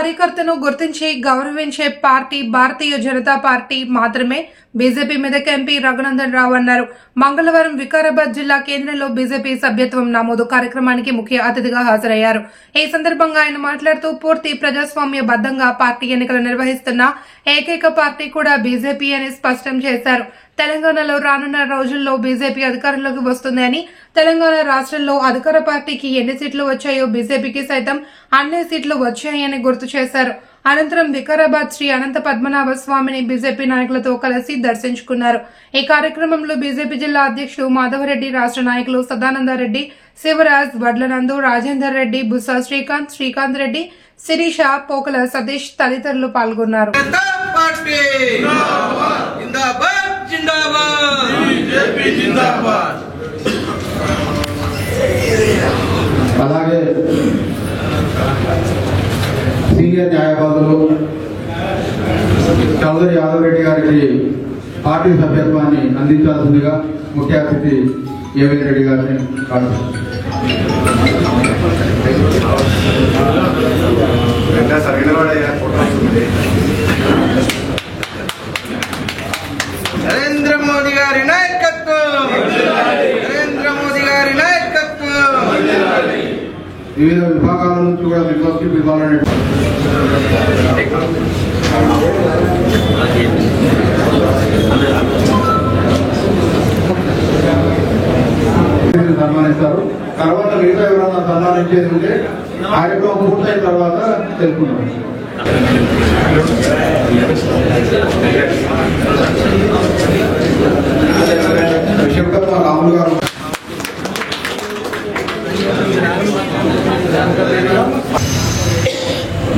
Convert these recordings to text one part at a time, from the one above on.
కార్యకర్తను గుర్తించి గౌరవించే పార్టీ భారతీయ జనతా పార్టీ మాత్రమే. బీజేపీ మెదక్ ఎంపీ రఘునందన్ రావు అన్నారు. మంగళవారం వికారాబాద్ జిల్లా కేంద్రంలో బీజేపీ సభ్యత్వం నమోదు కార్యక్రమానికి ముఖ్య అతిథిగా హాజరయ్యారు. ఈ సందర్భంగా ఆయన మాట్లాడుతూ పూర్తి ప్రజాస్వామ్యబద్దంగా పార్టీ ఎన్నికలు నిర్వహిస్తున్న ఏకైక పార్టీ కూడా బీజేపీ అని స్పష్టం చేశారు. తెలంగాణలో రానున్న రోజుల్లో బీజేపీ అధికారంలోకి వస్తుందని, తెలంగాణ రాష్ట్రంలో అధికార పార్టీకి ఎన్ని సీట్లు వచ్చాయో బీజేపీకి సైతం అన్ని సీట్లు వచ్చాయని గుర్తు చేశారు. అనంతరం వికారాబాద్ శ్రీ అనంత పద్మనాభ స్వామిని బీజేపీ నాయకులతో కలిసి దర్శించుకున్నారు. ఈ కార్యక్రమంలో బీజేపీ జిల్లా అధ్యక్షుడు మాధవరెడ్డి, రాష్ట్ర నాయకులు సదానందరెడ్డి, శివరాజ్, వడ్లనందు, రాజేందర్ రెడ్డి, బుస్సా శ్రీకాంత్ రెడ్డి, శిరీష, పోకల సతీష్ తదితరులు పాల్గొన్నారు. అలాగే సీనియర్ న్యాయవాదులు చౌదరి యాదవ్ రెడ్డి గారికి పార్టీ సభ్యత్వాన్ని అందించాల్సిందిగా ముఖ్య అతిథి ఏవీ రెడ్డి గారిని నరేంద్ర మోదీ గారి నాయకత్వం, నరేంద్ర మోదీ గారి నాయకత్వం. వివిధ విభాగాల నుంచి కూడా మెంబర్షిప్ ఇవ్వాలని సన్మానిస్తారు. తర్వాత మిగతా ఎవరన్నా సన్మానించేది ఉంటే కార్యక్రమం పూర్తయిన తర్వాత తెలుసుకుంటాం. రాములు గారు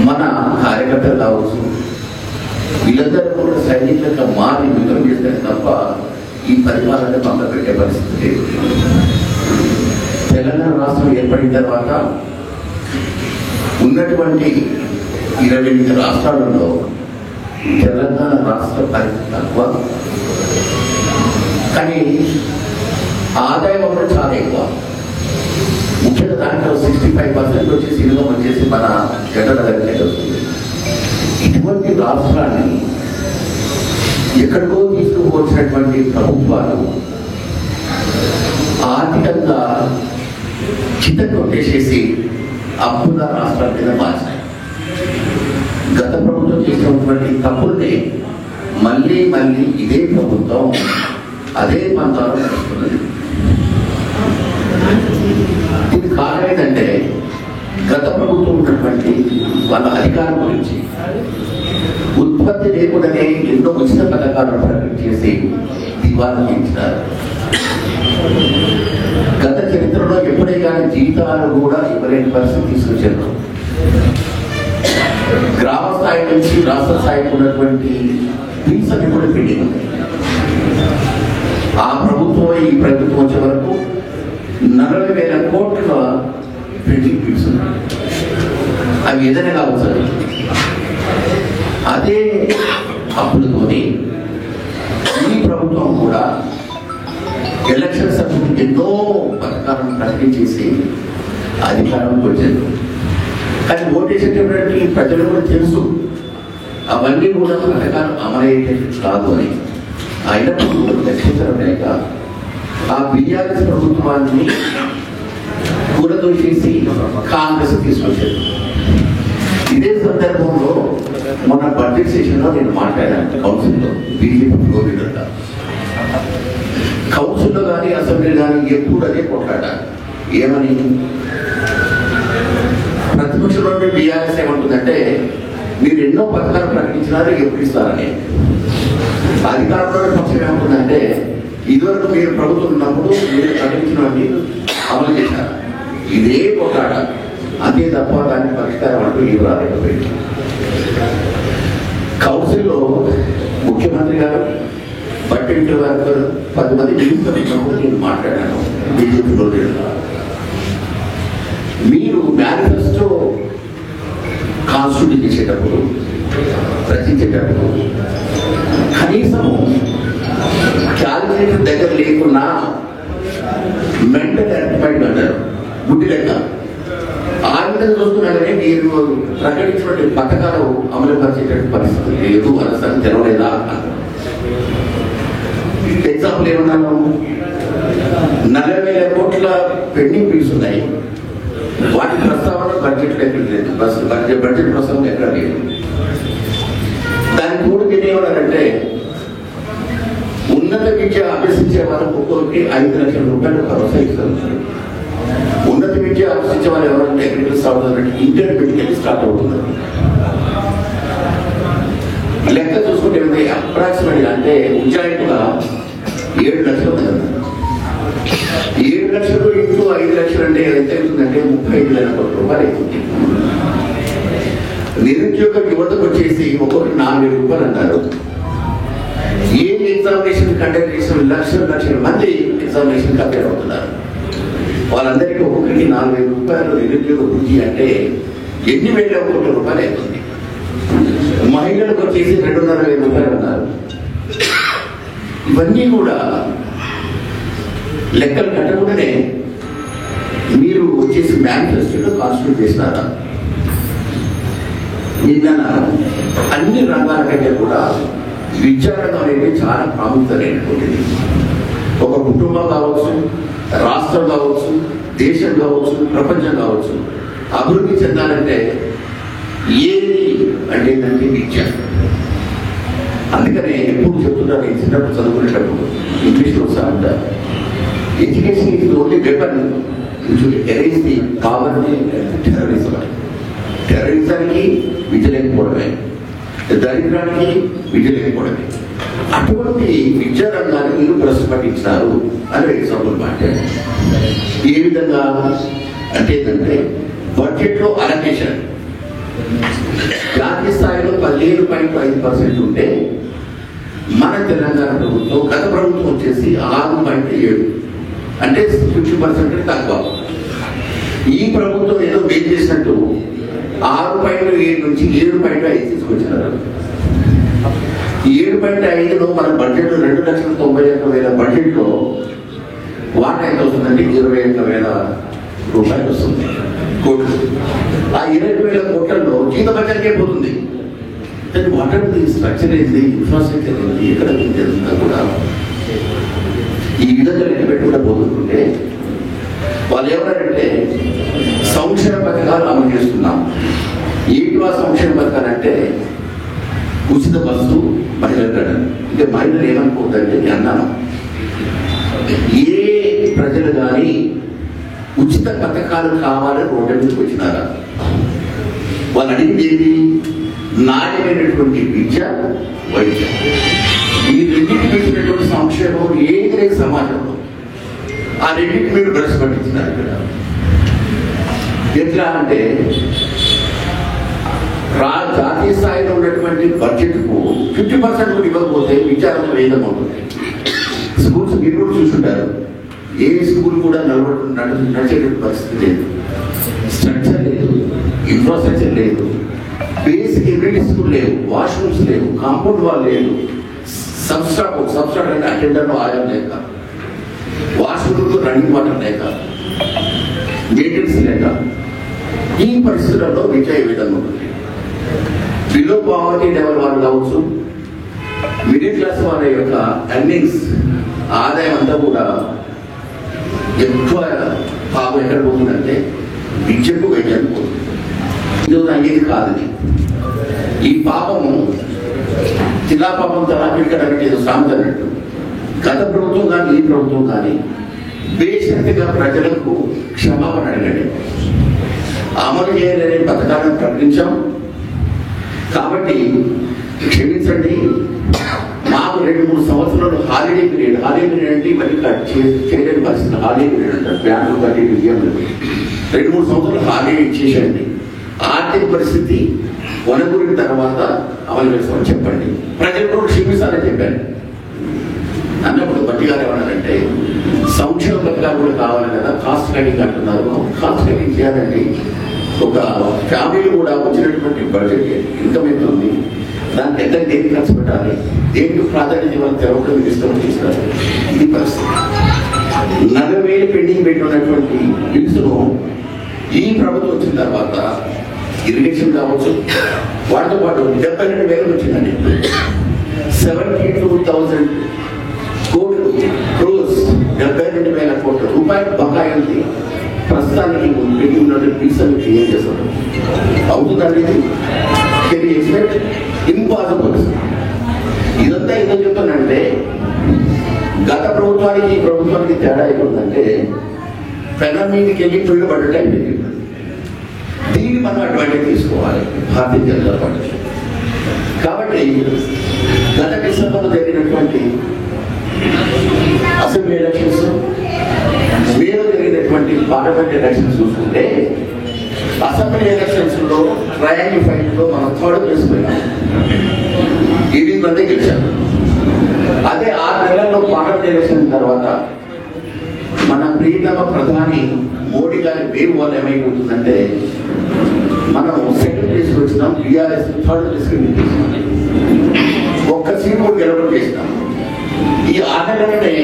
మన కార్యకర్తలు కావచ్చు, వీళ్ళందరూ కూడా సైనికులుగా మారి యుద్ధం చేస్తారు తప్ప ఈ పరిపాలన పక్కన పెట్టే పరిస్థితి లేదు. తెలంగాణ రాష్ట్రం ఏర్పడిన తర్వాత ఉన్నటువంటి 28 రాష్ట్రాలలో తెలంగాణ రాష్ట్ర పరిస్థితి తక్కువ, కానీ ఆదాయం కూడా చాలా ఎక్కువ. ముఖ్యంగా దాంట్లో 65% వచ్చేసి ఇన్కమ్ వచ్చేసి మన జనరల్ దగ్గర వస్తుంది. ఇటువంటి రాష్ట్రాన్ని ఎక్కడికో తీసుకుపోసినటువంటి ప్రభుత్వాలు ఆర్థికంగా చిత్తకొట్టేసేసి అప్పుల రాష్ట్రాల మీద మార్చాయి. గత ప్రభుత్వం చేసినటువంటి తప్పుల్ని మళ్ళీ ఇదే ప్రభుత్వం అదే పంతాలు నడుస్తున్నది. ఇది కారణం ఏంటంటే గత ప్రభుత్వం ఉన్నటువంటి వాళ్ళ అధికారం గురించి ఉత్పత్తి లేకుండానే ఎన్నో ఉచిత పథకాలను ప్రకటించేసి దివాలా తీర్చినారు. గత చరిత్రలో ఎప్పుడే కానీ జీతాలు కూడా ఇవ్వలేని పరిస్థితి తీసుకొచ్చారు. గ్రామ స్థాయి నుంచి రాష్ట్ర స్థాయికి ఉన్నటువంటి ఫీజు అన్ని కూడా పెండింగ్ ఉన్నాయి. ఆ ప్రభుత్వం ఈ ప్రభుత్వం వచ్చే వరకు 40,000 కోట్ల పెండింగ్ ఫీజు ఉన్నాయి. అవి ఏదైనా కావచ్చు. అదే అప్పులతోని ఈ ప్రభుత్వం కూడా ఎలక్షన్స్ అప్పుడు ఎన్నో పథకాలను ప్రకటించేసి అధికారంలోకి వచ్చారు. కానీ ఓటేసేటటువంటి ప్రజలు కూడా తెలుసు అవన్నీ కూడా పథకాలు అమలయ్యేది కాదు అని. అయినప్పుడు లక్ష్మీకరం లేక ఆ బీఆర్ఎస్ ప్రభుత్వాన్ని కూరదోసేసి కాంగ్రెస్ తీసుకొచ్చారు. ఇదే సందర్భంలో మొన్న బడ్జెట్ సెషన్ లో నేను మాట్లాడాను కౌన్సిల్లో. బీజేపీ ప్రోగ్రెడ్ కౌన్సిల్లో కానీ అసెంబ్లీ కానీ ఎప్పుడు అదే కొట్లాడాలి. ఏమని ప్రతిపక్షంలో బీఆర్ఎస్ ఏమంటుందంటే మీరు ఎన్నో పథకాలు ప్రకటించినారు, ఎప్పుడు ఇస్తారని. అధికారంలో పక్షం ఏమంటుందంటే ఇదివరకు మీరు ప్రభుత్వం ఉన్నప్పుడు మీరు ప్రకటించినవన్నీ అమలు చేశారు. ఇదే కొట్లాడ, అదే తప్ప దానికి పరిష్కారం అంటూ ఏం రాలేకపోయింది. కౌన్సిల్లో ముఖ్యమంత్రి గారు బట్టి వారు 10 మంది నిలుస్తున్నప్పుడు నేను మాట్లాడాను. బీజేపీలో మీరు మేనిఫెస్టో కాన్స్టిట్యూట్ చేసేటప్పుడు రచించేటప్పుడు కనీసం క్యాలిక్యులేటర్ దగ్గర లేకున్నా మెంటల్ అర్థమైంది అంటారు. గుడ్డి లెక్క విధంగా చూసుకున్నారే మీరు ప్రకటించినటువంటి పథకాలు అమలు పరిచేటువంటి పరిస్థితి లేదు అనసరి తెరవలేదా ఎగ్జాంపుల్ ఏమన్నాను 40,000 కోట్ల పెండింగ్ బిల్స్ ఉన్నాయి వాటి ప్రస్తావన బడ్జెట్ ఎక్కడ లేదు బడ్జెట్ ప్రస్తావన ఎక్కడ లేదు దాని తోడు ఏమన్నారంటే ఉన్నత విద్య అభ్యసించే వాళ్ళకు ఒక్కొక్కరికి 5 లక్షల రూపాయలు భరోసా ఇస్తారు ఉన్నత విద్య అభ్యసించే వాళ్ళు ఎవరంటే ఎక్కడికి స్టార్ట్ అవుతుందంటే ఇంటర్మీడియట్ స్టార్ట్ అవుతుంది లెక్క చూసుకుంటే అప్రాక్సిమేట్గా అంటే ఉజ్జాయింపుగా 7 లక్షలు ఉంది 7 లక్షలు ఇంటూ 5 లక్షలు అంటే ఎంత అవుతుందంటే 35,000 కోట్ల రూపాయలు అవుతుంది నిరుద్యోగ యువతకు వచ్చేసి ఒక్కొక్కటి 4,000 రూపాయలు అన్నారు ఏ ఎగ్జామినేషన్ కండక్ట్ చేసిన లక్షల మంది ఎగ్జామినేషన్ కంపేర్ అవుతున్నారు వాళ్ళందరికీ ఒక్కొక్కరికి 4,000 రూపాయలు నిరుద్యోగ వృద్ధి అంటే ఎన్ని వేల కోట్ల రూపాయలు అవుతుంది మహిళలకు వచ్చేసి 2,500 రూపాయలు అన్నారు ఇవన్నీ కూడా లెక్కలు కట్టకుండానే మీరు వచ్చేసి మేనిఫెస్టోలో కాన్స్టిట్యూట్ చేసినారా నిన్న అన్ని రంగాల కంటే కూడా విద్యారంగం అనేది చాలా ప్రాముఖ్యమైనటువంటిది ఒక కుటుంబం కావచ్చు రాష్ట్రం కావచ్చు దేశం కావచ్చు ప్రపంచం కావచ్చు అభివృద్ధి చెందాలంటే ఏది అంటే ఏంటంటే విద్య అందుకనే ఎప్పుడు చెప్తున్నా నేను చిన్నప్పుడు చదువుకునేటప్పుడు ఇంగ్లీష్లో sir education is only weapon erase the poverty terrorism టెర్రరిజానికి విద్య లేకపోవడమే దరిద్రానికి విద్య లేకపోవడమే అటువంటి విద్యా రంగాన్ని మీరు ప్రశ్నపట్టించినారు అని ఎగ్జాంపుల్ మాట్లాడారు ఏ విధంగా అంటే ఏంటంటే బడ్జెట్లో అలొకేషన్ జాతీయ స్థాయిలో 15.5% ఉంటే మన తెలంగాణ ప్రభుత్వం గత ప్రభుత్వం వచ్చేసి 6.7 అంటే 50% తక్కువ ఈ ప్రభుత్వం ఏదో మేలు చేసినట్టు 6.7 నుంచి 7.5 తీసుకొచ్చినారు 7.5లో మన బడ్జెట్ 2,91,000 బడ్జెట్లో వాటా ఎంత వస్తుందంటే 21,000 రూపాయలు వస్తుంది కోట్లు ఆ 20,000 కోట్లలో జీత బడ్జెట్కే పోతుంది వాటర్ స్ట్రక్చర్ ఏంటి ఇన్ఫ్రాస్ట్రక్చర్ ఏంటి ఎక్కడ జరుగుతుందా కూడా ఈ విధంగా లెక్క పెట్టుకుంటూ పోతుంటే వాళ్ళు ఎవరంటే సంక్షేమ పథకాలు అమలు చేస్తున్నాం ఏంటి ఆ సంక్షేమ పథకాలు అంటే ఉచిత బస్సు మహిళలు అంటే మహిళలు ఏమనుకోవద్దంటే నేను అన్నాను ఏ ప్రజలు కానీ ఉచిత పథకాలు కావాలని రోడ్డు మీదకి వచ్చినారా వాళ్ళు అడిగింది ఏది నాణ్యమైనటువంటి విద్య వైద్యం ఈ రెండింటికి పెట్టినటువంటి సంక్షేమం ఏది లేక సమాజంలో ఆ రెండింటి మీరు ప్రశ్నపట్టించినారు ఇక్కడ ఎట్లా అంటే జాతీయ స్థాయిలో ఉన్నటువంటి బడ్జెట్కు 50% కూడా ఇవ్వకపోతే విచారణ వేదంగా ఉంటుంది స్కూల్స్ మీరు కూడా చూసుంటారు ఏ స్కూల్ కూడా నడిచేటువంటి పరిస్థితి లేదు స్ట్రక్చర్ లేదు ఇన్ఫ్రాస్ట్రక్చర్ లేదు బేసిక్ ఎమ్యూనిటీస్ లేవు వాష్రూమ్స్ లేవు కాంపౌండ్ వాల్ లేదు సబ్స్ట్రాట్ అంటే అటెండర్లో ఆయం లేక వాష్రూమ్లో రన్నింగ్ వాటర్ లేక మెయింటెనెన్స్ లేక ఈ పరిస్థితులలో విద్య ఏ విధంగా ఉంటుంది బిలో పావర్టీ లెవెల్ వాళ్ళు కావచ్చు మిడిల్ క్లాస్ వాళ్ళ యొక్క ఎర్నింగ్స్ ఆదాయం అంతా కూడా ఎక్కువ పాపం ఎక్కడ పోతుందంటే విద్యకు వైద్యానికి పోతుంది ఇది అయ్యేది కాదని ఈ పాపము తిలా పాపం తలాపిక్కడంటే ఏదో సామెత అన్నట్టు గత ప్రభుత్వం కానీ ఈ ప్రభుత్వం కానీ బేసిక్గా ప్రజలకు క్షమాపణ అడగండి అమలు చేయలేని పథకాలను ప్రకటించాం కాబట్టి క్షమించండి మాకు 2-3 సంవత్సరాలు హాలిడే పీరియడ్ అంటే ఇవన్నీ చేయలేని పరిస్థితి హాలిడే పీరియడ్ అంటారు బ్యాంకులు కట్టి బియ్యంలో 2-3 సంవత్సరాలు హాలిడే ఇచ్చేసేయండి ఆర్థిక పరిస్థితి వనగూరిన తర్వాత అమలు చేస్తామని చెప్పండి ప్రజలు కూడా క్షమిస్తారని చెప్పాను అన్నప్పుడు బట్టి గారు ఏమన్నారంటే సంక్షేమ పథకాలు కూడా కావాలి కదా కాస్ట్ కటింగ్ అంటున్నారు కాస్ట్ కటింగ్ చేయాలండి ఒక ఫ్యామిలీ కూడా వచ్చినటువంటి బడ్జెట్ ఇన్కమ్ ఎంత ఉంది దానికి ఎంత దేనికి ఖర్చు పెట్టాలి దేనికి ప్రాధాన్యత ఇవ్వాలి తెరవడం ఇష్టం చేస్తారు ఇది పరిస్థితి 40,000 పెండింగ్ పెట్టున్నటువంటి బిల్స్ను ఈ ప్రభుత్వం వచ్చిన తర్వాత ఇరిగేషన్ కావచ్చు, వాటితో పాటు 72,000 వచ్చిందండి. 72,000 కోట్లు క్రోర్స్, 72,000 కోట్ల రూపాయలు బకాయి ఉంది. ప్రస్తుతానికి పెట్టి ఉన్నటువంటి పీసలు క్లియర్ చేస్తారు. అవుతుందండి ఇది? Can you expect? ఇంపాసిబుల్. ఇదంతా ఎందుకు చెప్తానంటే, గత ప్రభుత్వానికి ఈ ప్రభుత్వానికి తేడా ఏముందంటే, పెనం మీదకి వెళ్ళి పిల్లలు పడ్డట్టు అయిపోయింది. దీన్ని మనం అడ్వాంటేజ్ తీసుకోవాలి భారతీయ జనతా పార్టీ. కాబట్టి గత డిసెంబర్లో జరిగినటువంటి అసెంబ్లీ ఎలక్షన్స్, మేలో జరిగినటువంటి పార్లమెంట్ ఎలక్షన్స్ చూసుకుంటే, అసెంబ్లీ ఎలక్షన్స్ లో ట్రయాంగిల్ ఫైట్ లో మనం 3rd ప్లేస్ పోయినాం. 8 మంది గెలిచారు. అదే 6 నెలల్లో పార్లమెంట్ ఎలక్షన్ తర్వాత మన ప్రియతమ ప్రధాని మోడీ గారి పేరు వల్ల ఏమైపోతుందంటే, మనం 2nd ప్లేస్ వచ్చినాం. టీఆర్ఎస్ 3rd ప్లేస్ గెలిచినాం. ఒక్క సీట్ కూడా గెలవడం చేసినాం. ఈ 6 నెలలనే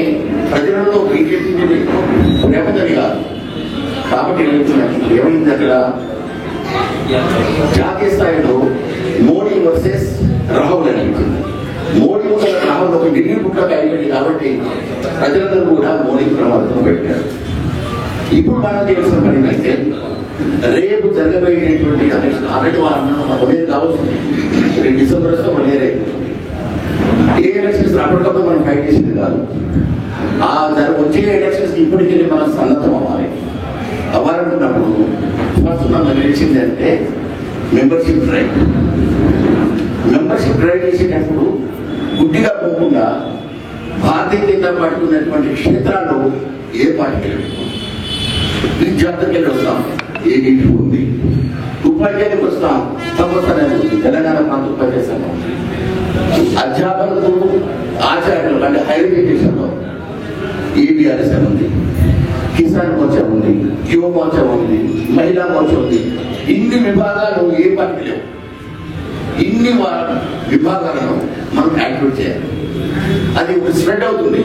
ప్రజలలో బీజేపీ ప్రేమదని కాదు. కాబట్టి ఏమైంది అక్కడ, జాతీయ స్థాయిలో మోడీ వర్సెస్ రాహుల్ అనిపించింది. మోడీ రాహుల్ ఒక ఢిల్లీ పుట్టక అయిపోయింది. కాబట్టి ప్రజలందరూ కూడా మోడీకి ప్రమాదం పెట్టారు. ఇప్పుడు మనం చేయాల్సిన పని అయితే, రేపు జరగబోయేటువంటి ఎలక్షన్ ఆల్రెడీ వాళ్ళే కావాల్సింది. డిసెంబర్ వస్తే 1 year అయిపోతుంది. ఏ ఎలక్షన్స్ అప్పటికప్పుడు మనం ఫైట్ చేసింది కాదు. వచ్చే ఎలక్షన్స్ ఇప్పటికీ మనం సన్నద్ధం అవ్వాలనుకున్నప్పుడు ఫస్ట్ మనం గెలిచింది అంటే మెంబర్షిప్ డ్రైవ్. మెంబర్షిప్ డ్రైవ్ చేసేటప్పుడు గుడ్డిగా పోకుండా భారతీయ జనతా పార్టీ ఉన్నటువంటి క్షేత్రాల్లో ఏ పార్టీ విద్యార్థులకి వస్తాం, ఏబీపీ ఉంది. ఉపాధ్యాయులకు వస్తాం, తప్పనిసరి ఉంది. తెలంగాణ ప్రాంత ఉపాధ్యాయ సంఘం, అధ్యాపకులకు, ఆచార్యులు అంటే హైయర్ ఎడ్యుకేషన్ లో ఏబీఆర్ఎస్ ఉంది, కిసాన్ మోర్చా ఉంది, యువ మోర్చా ఉంది, మహిళా మోర్చా ఉంది. ఇన్ని విభాగాలు ఏ పార్టీ లేవు. ఇన్ని విభాగాలను మనం యాక్టివేట్ చేయాలి. అది స్ప్రెడ్ అవుతుంది.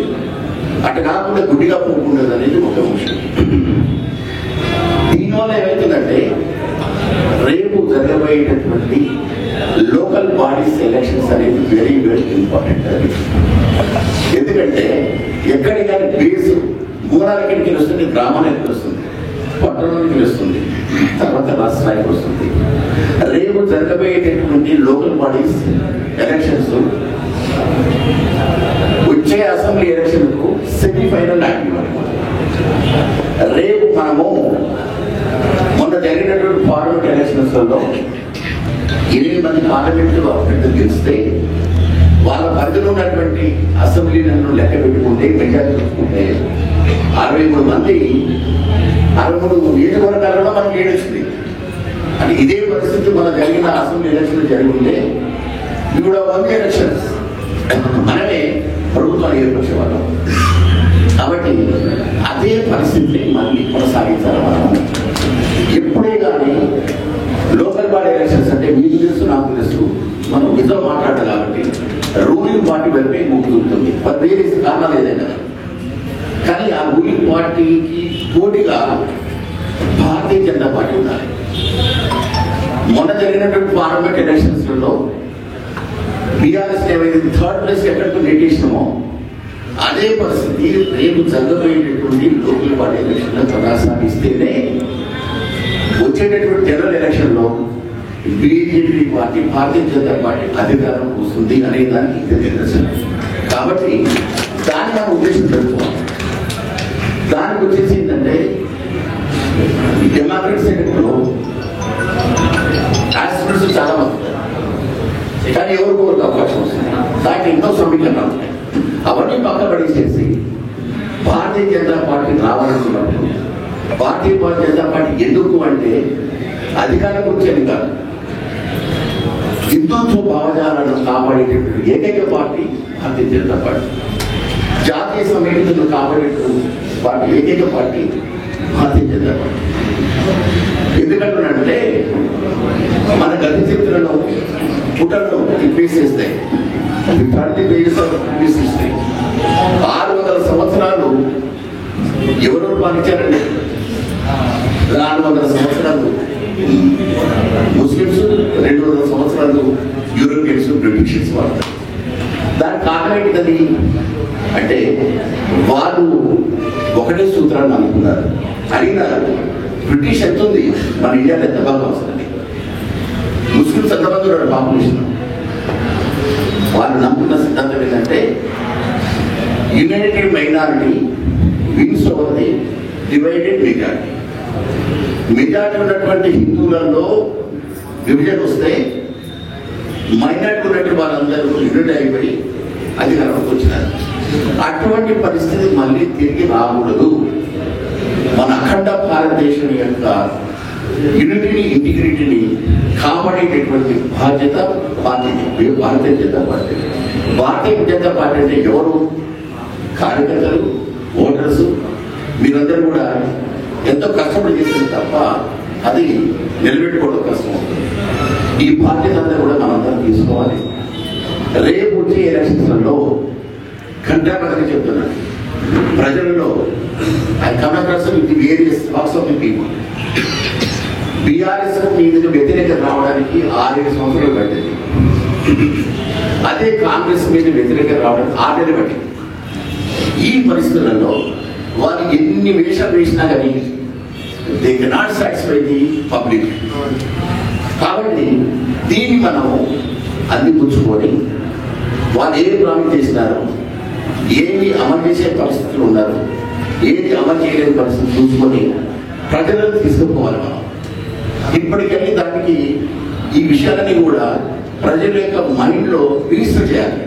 అటు కాకుండా గుడ్డిగా పోకుండా అనేది ఒక విషయం. దీనివల్ల ఏమవుతుందంటే, రేపు జరగబోయేటటువంటి లోకల్ బాడీస్ ఎలక్షన్స్ అనేది వెరీ వెరీ ఇంపార్టెంట్. ఎందుకంటే ఎక్కడికైనా బేస్ మూలాలకి వస్తుంది, గ్రామానికి వస్తుంది, పట్టణానికి వస్తుంది, తర్వాత రాష్ట్రానికి వస్తుంది. రేపు జరగబోయేటటువంటి లోకల్ బాడీస్ ఎలక్షన్స్ వచ్చే అసెంబ్లీ ఎలక్షన్ కు సెమీఫైనల్ యాక్టివ్. రేపు మనము మొన్న జరిగినటువంటి పార్లమెంట్ ఎలక్షన్స్ లో 8 మంది పార్లమెంట్ అభ్యర్థులు గెలిస్తే, వాళ్ళ పరిధిలో ఉన్నటువంటి అసెంబ్లీలను లెక్క పెట్టుకుంటే, మెజారిటీ చూసుకుంటే 63 మంది 63 నియోజకవర్గాలలో మనకు ఏడొచ్చింది. అంటే ఇదే పరిస్థితి మన జరిగిన అసెంబ్లీ ఎలక్షన్లు జరిగింటే ఇప్పుడు 1 ఎలక్షన్స్ మనమే ప్రభుత్వాన్ని ఏర్పరిచేవాళ్ళం. కాబట్టి అదే పరిస్థితిని మళ్ళీ కొనసాగించాలి. మనం ఎప్పుడే కానీ లోకల్ బాడీ ఎలక్షన్స్ అంటే మీకు తెలుసు, నాకు తెలుసు, మనం నిజం మాట్లాడాలి. కాబట్టి రూలింగ్ పార్టీ వైపే ముగ్గుతుంది. వేరే కారణాలు ఏదైనా కానీ ఆ రూలింగ్ పార్టీకి పోటీగా భారతీయ జనతా పార్టీ ఉండాలి. మొన్న జరిగినటువంటి పార్లమెంట్ ఎలక్షన్స్ లో బీఆర్ఎస్ ఏమైతే 3rd ప్లేస్ ఎక్కడికి నెట్టేసినామో, అదే పరిస్థితి రేపు జరగబోయేటటువంటి లోకల్ బాడీ ఎలక్షన్ లో కొనసాగిస్తేనే వచ్చేటటువంటి జనరల్ ఎలక్షన్ లో బీజేపీ పార్టీ, భారతీయ జనతా పార్టీ అధికారం వస్తుంది అనే దానికి ఇది నిదర్శనం. కాబట్టి దాన్ని మనం ఉద్దేశం పెట్టుకోవాలి. దానికి వచ్చేసి ఏంటంటే, డెమోక్రటిక్ సెక్టర్లో ఆస్పిరెంట్స్ చాలా మంది, కానీ ఎవరికి అవకాశం వస్తుంది. దానికి ఎన్నో సమీకరణలు ఉంటాయి. అవన్నీ పక్క పడేసేసి భారతీయ జనతా పార్టీ రావాలనుకున్నప్పుడు, భారతీయ జనతా పార్టీ ఎందుకు అంటే అధికారం వచ్చేది కాదు, హిందుత్వ భావజాలను కాపాడేటటువంటి ఏకైక పార్టీ భారతీయ జనతా పార్టీ. జాతీయ సమైక్యతను కాపాడేటటువంటి పార్టీ ఏకైక పార్టీ భారతీయ జనతా పార్టీ. ఎందుకంటే మన గత చరిత్రలో పుటల్లో తిప్పేసేస్తాయి. 30 pages of previous history. 600 సంవత్సరాలు ఎవరు పాలించారండి? 400 సంవత్సరాలు ముస్లిమ్స్, 200 సంవత్సరాలు యూరోపియన్స్, బ్రిటిషర్స్ వాడతారు. దాని కారణం ఏంటిది అంటే వాళ్ళు ఒకటే సూత్రాన్ని అనుకున్నారు. అడిగినారు బ్రిటిష్ ఎంత ఉంది, మన ఇండియాలో ఎంత బాగా వస్తుంది, ముస్లిమ్స్ ఎంతమంది ఉన్నారు పాపులేషన్. వాళ్ళు నమ్ముకున్న సిద్ధాంతం ఏంటంటే united minority wins over the divided majority. Majority ఉన్నటువంటి హిందువులలో విభజన వస్తే మైనారిటీ ఉన్నటువంటి వాళ్ళందరూ యూనిట్ అయిపోయి అధికారంలోకి వచ్చినారు. అటువంటి పరిస్థితి మళ్ళీ తిరిగి రాకూడదు. మన అఖండ భారతదేశం యొక్క యూనిటీని, ఇంటిగ్రిటీని కాపాడేటటువంటి బాధ్యత పార్టీ భారతీయ జనతా పార్టీ. భారతీయ జనతా పార్టీ అంటే ఎవరు? కార్యకర్తలు, ఓటర్స్, మీరందరూ కూడా ఎంతో కష్టపడి చేసింది తప్ప అది నిలబెట్టుకోవడం కష్టం. ఈ బాధ్యత అంతా కూడా మనందరం తీసుకోవాలి. రేపు వచ్చే ఎలక్షన్స్లలో ఘంటాపథంగా చెప్తున్నాను, ప్రజలలో I come across with various thoughts of the people. BRS మీద వ్యతిరేకత రావడానికి 6 సంవత్సరాలు పట్టింది. అదే కాంగ్రెస్ మీద వ్యతిరేకత రావడానికి 6 నెలలు పట్టింది. ఈ పరిస్థితులలో వారు ఎన్ని వేషాలు వేసినా కానీ they cannot satisfy the public. కాబట్టి దీన్ని మనము అందిపుచ్చుకొని వాళ్ళు ఏం ప్రామిస్ చేసినారు, ఏమి అమలు చేసే పరిస్థితులు ఉన్నారు, ఏది అమలు చేయలేని పరిస్థితులు చూసుకొని ప్రజలను తీసుకుపోవాలి. మనం ఇప్పటికీ దానికి ఈ విషయాలని కూడా ప్రజల యొక్క మైండ్లో రిజిస్టర్ చేయాలి.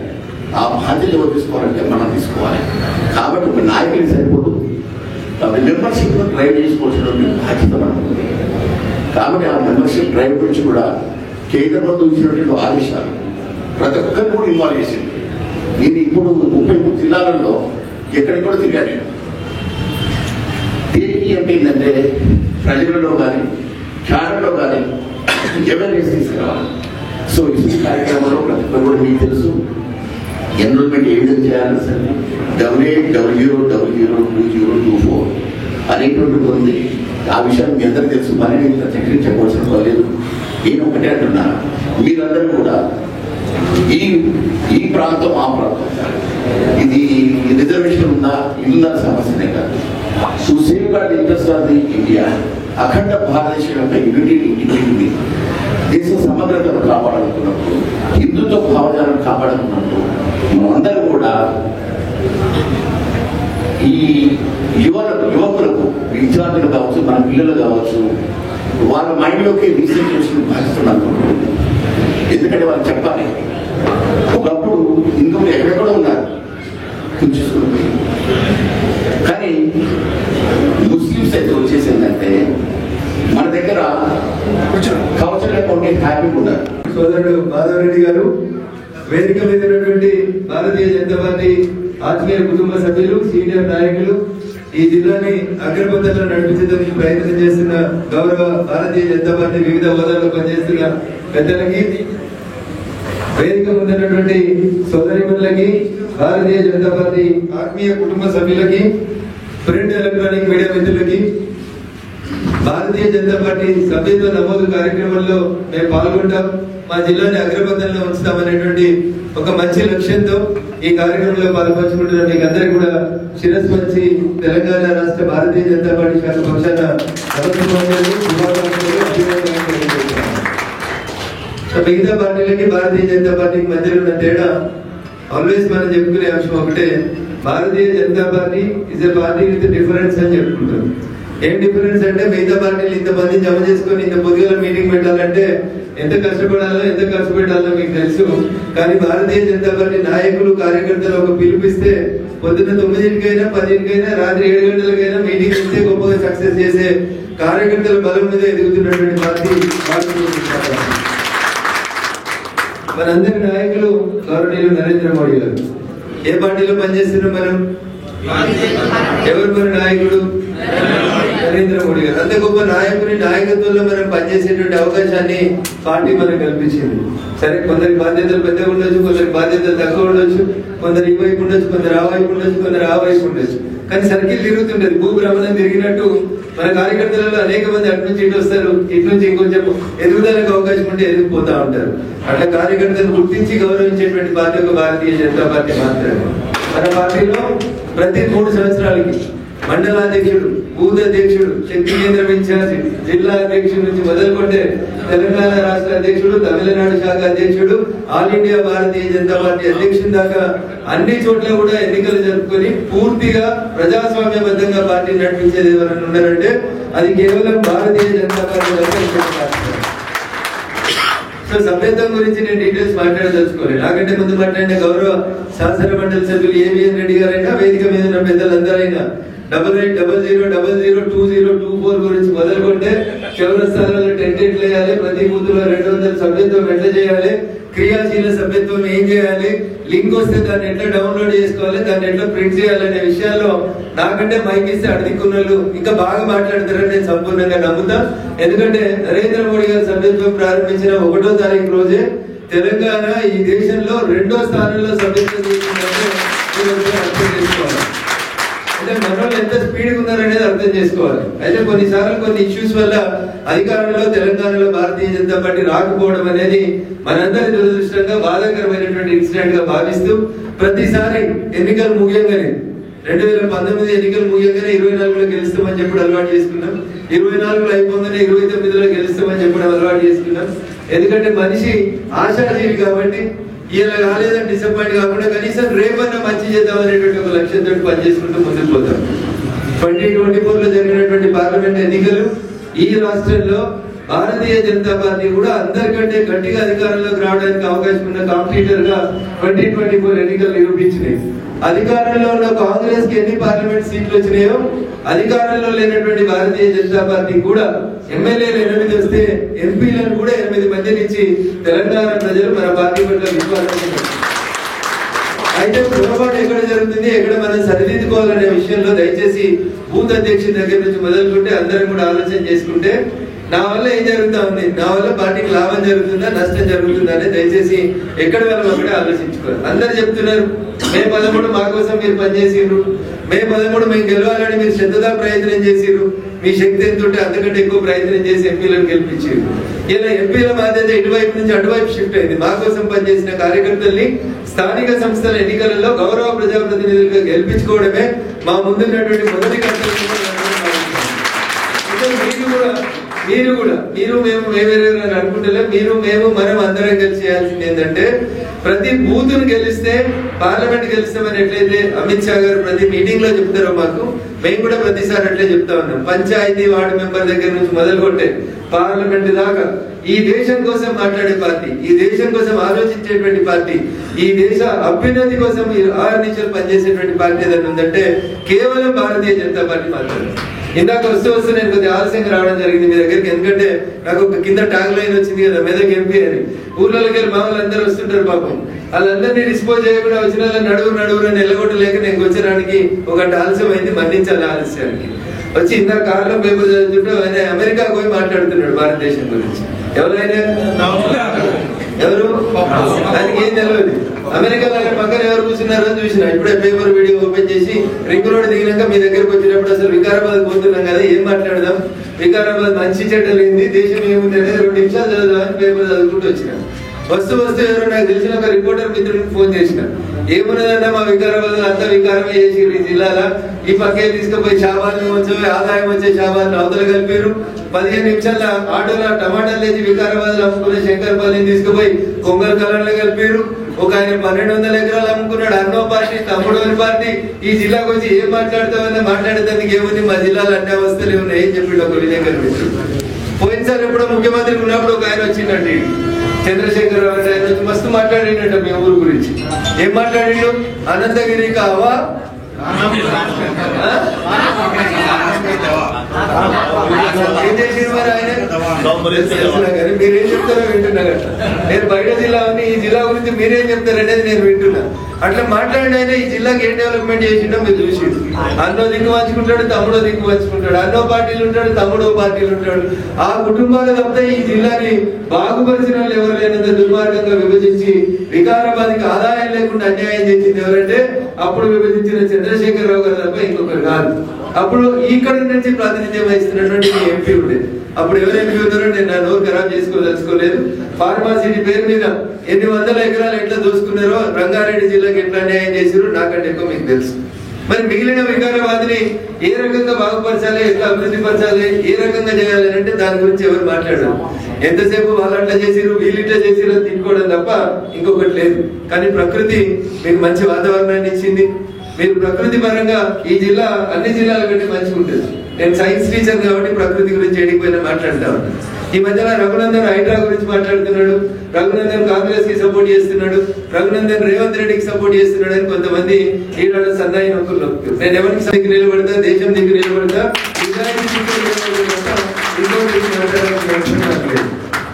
ఆ బాధ్యత ఎవరు తీసుకోవాలంటే మనం తీసుకోవాలి. కాబట్టి ఒక నాయకులు సరిపోదు, కాబట్టి మెంబర్షిప్ డ్రైవ్ చేసుకోవాల్సిన బాధ్యత మనకు ఉంది. కాబట్టి ఆ మెంబర్షిప్ డ్రైవ్ గురించి కూడా కేంద్ర ప్రభుత్వం ఇచ్చినటువంటి ఆదేశాలు ప్రతి ఒక్కరిని కూడా ఇన్వాల్వ్ చేసింది. నేను ఇప్పుడు 33 జిల్లాలలో ఎక్కడికి తిరిగాను. దీనికి అంటే ఏంటంటే ప్రజలలో కానీ ఖ్యానంలో కానీ అవేర్నెస్ తీసుకురావాలి. సో ఈ కార్యక్రమంలో ప్రతి ఒక్కరు కూడా మీకు తెలుసు ఎన్రోల్మెంట్ ఏ విధంగా చేయాలని సరే WA00002024 అనేటువంటి ఉంది. ఆ విషయాన్ని మీ అందరికీ తెలుసు, మరి నేను ప్రత్యేకంగా చెప్పవలసిన లేదు. నేను ఒకటే అంటున్నాను, మీరందరూ కూడా ఈ ప్రాంతం ఆ ప్రాంతం ఇది రిజర్వేషన్ ఉందా ఇల్లున్న సమస్యనే కాదు. To safeguard interest of the India, అఖండ భారతదేశం యొక్క యూనిటీ, దేశ సమగ్రతను కాపాడాలనుకున్నప్పుడు, హిందుత్వ భావజాలను కాపాడాలనుకున్నప్పుడు మనమందరూ కూడా ఈ యువకులకు, విద్యార్థులు కావచ్చు, మన పిల్లలు కావచ్చు, వాళ్ళ మైండ్లోకి రీసెర్చ్ చేసుకుని భావిస్తున్నాను. ఎందుకంటే వాళ్ళు చెప్పాలి, ఒకప్పుడు హిందువులు ఎక్కడెక్కడో ఉన్నారు చూసుకుంటుంది, కానీ ముస్లిమ్స్ అయితే వచ్చేసిందంటే మన దగ్గర కౌన్సిల్ ఉంటే హ్యాపీగా ఉన్నారు. సోదరుడు మాధవరెడ్డి గారు, వేదిక మీద ఉన్నటువంటి భారతీయ జనతా పార్టీ ఆత్మీయ కుటుంబ సభ్యులు, సీనియర్ నాయకులు, ఈ జిల్లాని అగ్రపథంలో నడిపించడానికి ప్రయత్నం చేస్తున్న గౌరవ భారతీయ జనతా పార్టీ వివిధ హోదాల్లో పనిచేస్తున్న పెద్దలకి, వేదిక ముందున్నటువంటి సోదరిమణులకి, భారతీయ జనతా పార్టీ ఆత్మీయ కుటుంబ సభ్యులకి, ప్రింట్ ఎలక్ట్రానిక్ మీడియా మిత్రులకి, భారతీయ జనతా పార్టీ సభ్యత్వ నమోదు కార్యక్రమంలో మేము పాల్గొంటాం, మా జిల్లాని అగ్రపథంలో ఉంచుతామనేటువంటి ఒక మంచి లక్ష్యంతో ఈ కార్యక్రమంలో పాల్పంచుకుంటున్న మీకు అందరికీ కూడా శిరస్సు వంచి తెలంగాణ రాష్ట్ర భారతీయ జనతా పార్టీ శాఖ పక్షాన మిగతా పార్టీలకి భారతీయ జనతా పార్టీకి మధ్యలో ఉన్న తేడా ఆల్వేస్ మనం చెప్పుకునే అంశం ఒకటే, Bharatiya Janata party is a party with difference అని చెప్పుకుంటాం. ఏం డిఫరెన్స్ అంటే మిగతా పార్టీలు ఇంతమంది జమ చేసుకొని ఇంత పొద్దుగల మీటింగ్ పెట్టాలంటే ఎంత కష్టపడాలో ఎంత ఖర్చు పెట్టాలో మీకు తెలుసు. కానీ భారతీయ జనతా పార్టీ నాయకులు, కార్యకర్తలు ఒక పిలుపిస్తే పొద్దున్న 9కైనా 10కైనా రాత్రి 7 గంటలకైనా మీటింగ్ ఇస్తే గొప్పగా సక్సెస్ చేసే కార్యకర్తల బలం మీద ఎదుగుతున్నటువంటి పార్టీ భారతీయ జనతా పార్టీ. మనందరి నాయకులు గౌరవనీయులు నరేంద్ర మోడీ గారు. ఏ పార్టీలో పనిచేస్తున్నాం మనం? ఎవరు మన నాయకుడు? నరేంద్ర మోడీ గారు. అంత గొప్ప నాయకుని నాయకత్వంలో మనం పనిచేసేటువంటి అవకాశాన్ని పార్టీ మనకు కల్పించింది. సరే, కొందరికి బాధ్యతలు పెద్దగా ఉండొచ్చు, కొందరికి బాధ్యతలు తక్కువ ఉండొచ్చు, కొందరు ఈ వైపు ఉండొచ్చు, కొందరు ఆ వైపు ఉండొచ్చు, కొందరు ఆ వైపు ఉండొచ్చు. కానీ సర్కిల్ తిరుగుతుంటది, భూభ్రమణం తిరిగినట్టు మన కార్యకర్తలలో అనేక మంది అటు నుంచి ఇటు వస్తారు, ఇటు నుంచి ఇంకొంచెం ఎదుగుదలకు అవకాశం ఉంటే ఎదిగిపోతా ఉంటారు. అట్లా కార్యకర్తలను గుర్తించి గౌరవించేటువంటి పార్టీ ఒక భారతీయ జనతా పార్టీ మాత్రమే. మన పార్టీలో ప్రతి 3 సంవత్సరాలకి మండలాధ్యక్షుడు, బూత్ అధ్యక్షుడు, శక్తి కేంద్రం ఇన్ఛార్జి, జిల్లా అధ్యక్షుడు నుంచి మొదలుకొంటే తెలంగాణ రాష్ట్ర అధ్యక్షుడు, తమిళనాడు శాఖ అధ్యక్షుడు, ఆల్ ఇండియా భారతీయ జనతా పార్టీ అధ్యక్షుడు దాకా అన్ని చోట్ల కూడా ఎన్నికలు జరుపుకొని పూర్తిగా ప్రజాస్వామ్యబద్ధంగా పార్టీ నడిపించేది ఎవరైనా ఉన్నారంటే అది కేవలం భారతీయ జనతా పార్టీ. సో సభ్యత్వం గురించి నేను డీటెయిల్స్ మాట్లాడదలుచుకోలేదు. నాకంటే ముందు మాట్లాడిన గౌరవ శాసన మండలి సభ్యులు ఏవిఎన్ రెడ్డి గారైనా, వేదిక మీద ఉన్న పెద్దలందరైనా 8800002024 గురించి మొదలుకుంటే చౌరస్తాలలో టెంట్ ఎట్లా వేయాలి, ప్రతి బూత్లో 200 సభ్యత్వం ఎట్లా చేయాలి, క్రియాశీల సభ్యత్వం ఏం చేయాలి, లింక్ వస్తే దాన్ని ఎట్లా డౌన్లోడ్ చేసుకోవాలి, దాన్ని ఎట్లా ప్రింట్ చేయాలనే విషయాల్లో నాకంటే మైక్ ఇస్తే అడిగికున్నోళ్ళు ఇంకా బాగా మాట్లాడతారని నేను సంపూర్ణంగా నమ్ముతా. ఎందుకంటే నరేంద్ర మోడీ గారు సభ్యత్వం ప్రారంభించిన 1వ తారీఖు రోజే తెలంగాణ ఈ దేశంలో 2వ స్థానంలో సభ్యత్వం తీసుకుంటే అర్థం చేసుకోవాలి. అంటే మనోళ్ళు ఎంత స్పీడ్ ఉన్నారనేది అర్థం చేసుకోవాలి. అయితే కొన్నిసార్లు కొన్ని ఇష్యూస్ వల్ల అధికారంలో తెలంగాణలో భారతీయ జనతా పార్టీ రాకపోవడం అనేది మనందరి దురదృష్టంగా బాధాకరమైనటువంటి ఇన్సిడెంట్ గా భావిస్తూ ప్రతిసారి ఎన్నికలు ముగియంగానే 2019 ఎన్నికలు ముగియంగానే 24లో గెలుస్తామని చెప్పడం అలవాటు చేసుకున్నాం, 24లో అయిపోగానే 29లో గెలుస్తామని చెప్పడం అలవాటు చేసుకున్నాం. ఎందుకంటే మనిషి ఆశాజీవి కాబట్టి ఇలా కాలేదని డిసప్పాయింట్ కాకుండా కనీసం రేపన్నా మంచి చేద్దాం అనేటువంటి ఒక లక్ష్యంతో పనిచేసుకుంటూ ముందుకు పోతాం. 2024లో జరిగినటువంటి పార్లమెంట్ ఎన్నికలు ఈ రాష్ట్రంలో భారతీయ జనతా పార్టీ కూడా అందరికంటే గట్టిగా అధికారంలోకి రావడానికి అవకాశం ఉన్న కాంపిటీటర్ గా 2024 ఎన్నికలు నిరూపించినాయి. అధికారంలో ఉన్న కాంగ్రెస్ కి ఎన్ని పార్లమెంట్ సీట్లు వచ్చినాయో అధికారంలో లేనటువంటి భారతీయ జనతా పార్టీ కూడా ఎమ్మెల్యేలు 8 వస్తే ఎంపీలను కూడా 8 మందిని ఇచ్చి తెలంగాణ ప్రజలు మన పార్టీ పట్ల విశ్వాసం. అయితే పొరపాటు ఎక్కడ జరుగుతుంది, ఎక్కడ మనం సరిదిద్దుకోవాలనే విషయంలో దయచేసి బూత్ అధ్యక్షుడి దగ్గర నుంచి మొదలుకుంటే అందరం కూడా ఆలోచన చేసుకుంటే నా వల్ల ఏం జరుగుతా ఉంది, నా వల్ల పార్టీకి లాభం జరుగుతుందా నష్టం జరుగుతుందా అనేది దయచేసి ఎక్కడ వాళ్ళు అక్కడే ఆలోచించుకోవాలి. అందరు చెప్తున్నారు మే 13 మా కోసం మీరు పనిచేసిర్రు, మే 13 మేము గెలవాలని మీరు శ్రద్ధగా ప్రయత్నం చేసిర్రు, మీ శక్తి ఎంత ఉంటే అంతకంటే ఎక్కువ ప్రయత్నం చేసి ఎంపీలను గెలిపించారు. ఇలా ఎంపీల బాధ్యత ఇటువైపు నుంచి అటువైపు షిఫ్ట్ అయింది. మా కోసం పనిచేసిన కార్యకర్తల్ని స్థానిక సంస్థల ఎన్నికలలో గౌరవ ప్రజాప్రతినిధులుగా గెలిపించుకోవడమే మా ముందున్నటువంటి మొదటి కర్తవ్యం. మీరు మేము వేరేవేరే అనుకుంటలే, మీరు మేము మనం అందరం కలిసి చేయాల్సింది ఏంటంటే ప్రతి బూత్ ను గెలిస్తే పార్లమెంట్ గెలుస్తామని ఎట్లయితే అమిత్ షా గారు ప్రతి మీటింగ్ లో చెప్తారో మాకు మేము కూడా ప్రతిసారి అట్లే చెప్తా ఉన్నాం. పంచాయతీ వార్డు మెంబర్ దగ్గర నుంచి మొదలుకొంటే పార్లమెంట్ దాకా ఈ దేశం కోసం మాట్లాడే పార్టీ, ఈ దేశం కోసం ఆలోచించేటువంటి పార్టీ, ఈ దేశ అభ్యున్నతి కోసం ఆర్నిచలు పనిచేసేటువంటి పార్టీ ఏదైనా ఉందంటే కేవలం భారతీయ జనతా పార్టీ మాత్రమే. ఇందాక వస్తూ నేను కొద్దిగా ఆలస్యంగా రావడం జరిగింది మీ దగ్గరికి. ఎందుకంటే నాకు ఒక కింద ట్యాగ్ లైన్ వచ్చింది కదా మెదక్ ఎంపీ అని. ఊర్లోకి వెళ్ళి మా వాళ్ళందరూ వస్తుంటారు పాపం, వాళ్ళందరినీ డిస్పోజ్ చేయకుండా వచ్చిన నడువురు నిలగొట్టలేక నేను వచ్చడానికి 1 గంట ఆలస్యం అయింది, మన్నించాలి ఆలస్యానికి. వచ్చి ఇందాక కార్లో పేపర్ చదువుతుంటే ఆయన అమెరికాకు పోయి మాట్లాడుతున్నాడు భారతదేశం గురించి. ఎవరైనా ఎవరు దానికి ఏం తెలియదు. అమెరికాలో పక్కన ఎవరు కూర్చున్నారో చూసిన ఇప్పుడే పేపర్ వీడియో ఓపెన్ చేసి రింగ్ రోడ్ దిగినాక మీ దగ్గరకు వచ్చినప్పుడు అసలు వికారాబాద్ పోతున్నాం కదా, ఏం మాట్లాడదాం, వికారాబాద్ మంచి చెడ్డలు ఏంది, దేశం ఏముంది అనేది 2 నిమిషాలు చదువుదామని పేపర్ చదువుకుంటూ వచ్చిన. వస్తూ ఎవరు నాకు తెలిసిన ఒక రిపోర్టర్ మిత్రుడికి ఫోన్ చేసిన, ఏమున్నదన్నా మా వికారాబాద్ అంతా వికారమే చేసి ఈ జిల్లాలో ఈ పక్కే తీసుకుపోయి షాబాద్ని వచ్చి ఆదాయం వచ్చే షాబాద్ని అవతల కలిపారు. 15 నిమిషాల ఆటోలో టమాటాలు తెచ్చి వికారాబాద్ లో అమ్ముకునే శంకర్పల్లిని తీసుకుపోయి కొంగల్ కళలో కలిపారు. ఒక ఆయన 1200 ఎకరాలు అమ్ముకున్నాడు, అన్నో పార్టీ తమ్ముడోని పార్టీ. ఈ జిల్లాకు వచ్చి ఏం మాట్లాడుతామన్నా మాట్లాడేదానికి ఏముంది, మా జిల్లాలో అన్ని అవస్థలు ఏమున్నాయి ఏం చెప్పిండు ఒక విలేకరు మిత్రుడు. పోయినసారి ఎప్పుడో ముఖ్యమంత్రి ఉన్నప్పుడు ఒక ఆయన వచ్చిందండి చంద్రశేఖర్ రావు ఆయన వచ్చి మస్తు మాట్లాడిండట మీ ఊరు గురించి. ఏం మాట్లాడిండు, అనంతగిరి కావా ఏం చేసిండు మరి ఆయన, మీరేం చెప్తారో వింటున్నా కదా. నేను బయట జిల్లా ఉంది, ఈ జిల్లా గురించి మీరేం చెప్తారనేది నేను వింటున్నా. అట్లా మాట్లాడిన ఆయన ఈ జిల్లాకి ఏం డెవలప్మెంట్ చేసిండో మీరు చూసి, అన్నో దిక్కు పంచుకుంటాడు, తమ్ముడో దిక్కు పంచుకుంటాడు, అన్నో పార్టీలు ఉంటాడు, తమ్ముడో పార్టీలు ఉంటాడు. ఆ కుటుంబాలు తప్ప ఈ జిల్లాని బాగుపరిచిన వాళ్ళు ఎవరు లేనంత దుర్మార్గంగా విభజించి వికారాబాద్కి ఆదాయం లేకుండా అన్యాయం చేసింది ఎవరంటే అప్పుడు విభజించిన చంద్రశేఖరరావు గారు తప్ప ఇంకొకరు కాదు. అప్పుడు ఇక్కడ నుంచి ప్రాతినిధ్యం వహిస్తున్నటువంటి ఎంపీ ఉండేది. అప్పుడు ఎవరు ఎంపీ ఉన్నారో నేను నా నోరు ఖరాబ్ చేసుకోదలుచుకోలేదు. ఫార్మాసిటీ పేరు మీద ఎన్ని వందల ఎకరాలు ఎట్లా దోసుకున్నారో, రంగారెడ్డి జిల్లాకి ఎట్లా అన్యాయం చేశారో నాకంటే ఎక్కువ మీకు తెలుసు. మరి మిగిలిన వికారాబాద్ని ఏ రకంగా బాగుపరచాలి, ఎట్లా అభివృద్ధి పరచాలి, ఏ రకంగా చేయాలి అంటే దాని గురించి ఎవరు మాట్లాడారు. ఎంతసేపు వాళ్ళు అట్లా చేసిరు, వీళ్ళు ఇట్లా చేసిరు అని తిట్టుకోవడం తప్ప ఇంకొకటి లేదు. కానీ ప్రకృతి మీకు మంచి వాతావరణాన్ని ఇచ్చింది. మీరు ప్రకృతి పరంగా ఈ జిల్లా అన్ని జిల్లాల కంటే మంచిగా ఉంటుంది. నేను సైన్స్ టీచర్ కాబట్టి ప్రకృతి గురించి ఎడిగిపోయినా మాట్లాడుతా ఉన్నాను. ఈ మధ్యలో రఘునందన్ హైడ్రా గురించి మాట్లాడుతున్నాడు, రఘునందన్ కాంగ్రెస్ కి సపోర్ట్ చేస్తున్నాడు, రఘునందన్ రేవంత్ రెడ్డికి సపోర్ట్ చేస్తున్నాడు అని కొంతమంది ఈనాడు సన్నాయి నొక్కులు నొక్కుతారు. నేను ఎవరికి దిక్కు నిలబడతా, దేశం దిక్కు నిలబడతా,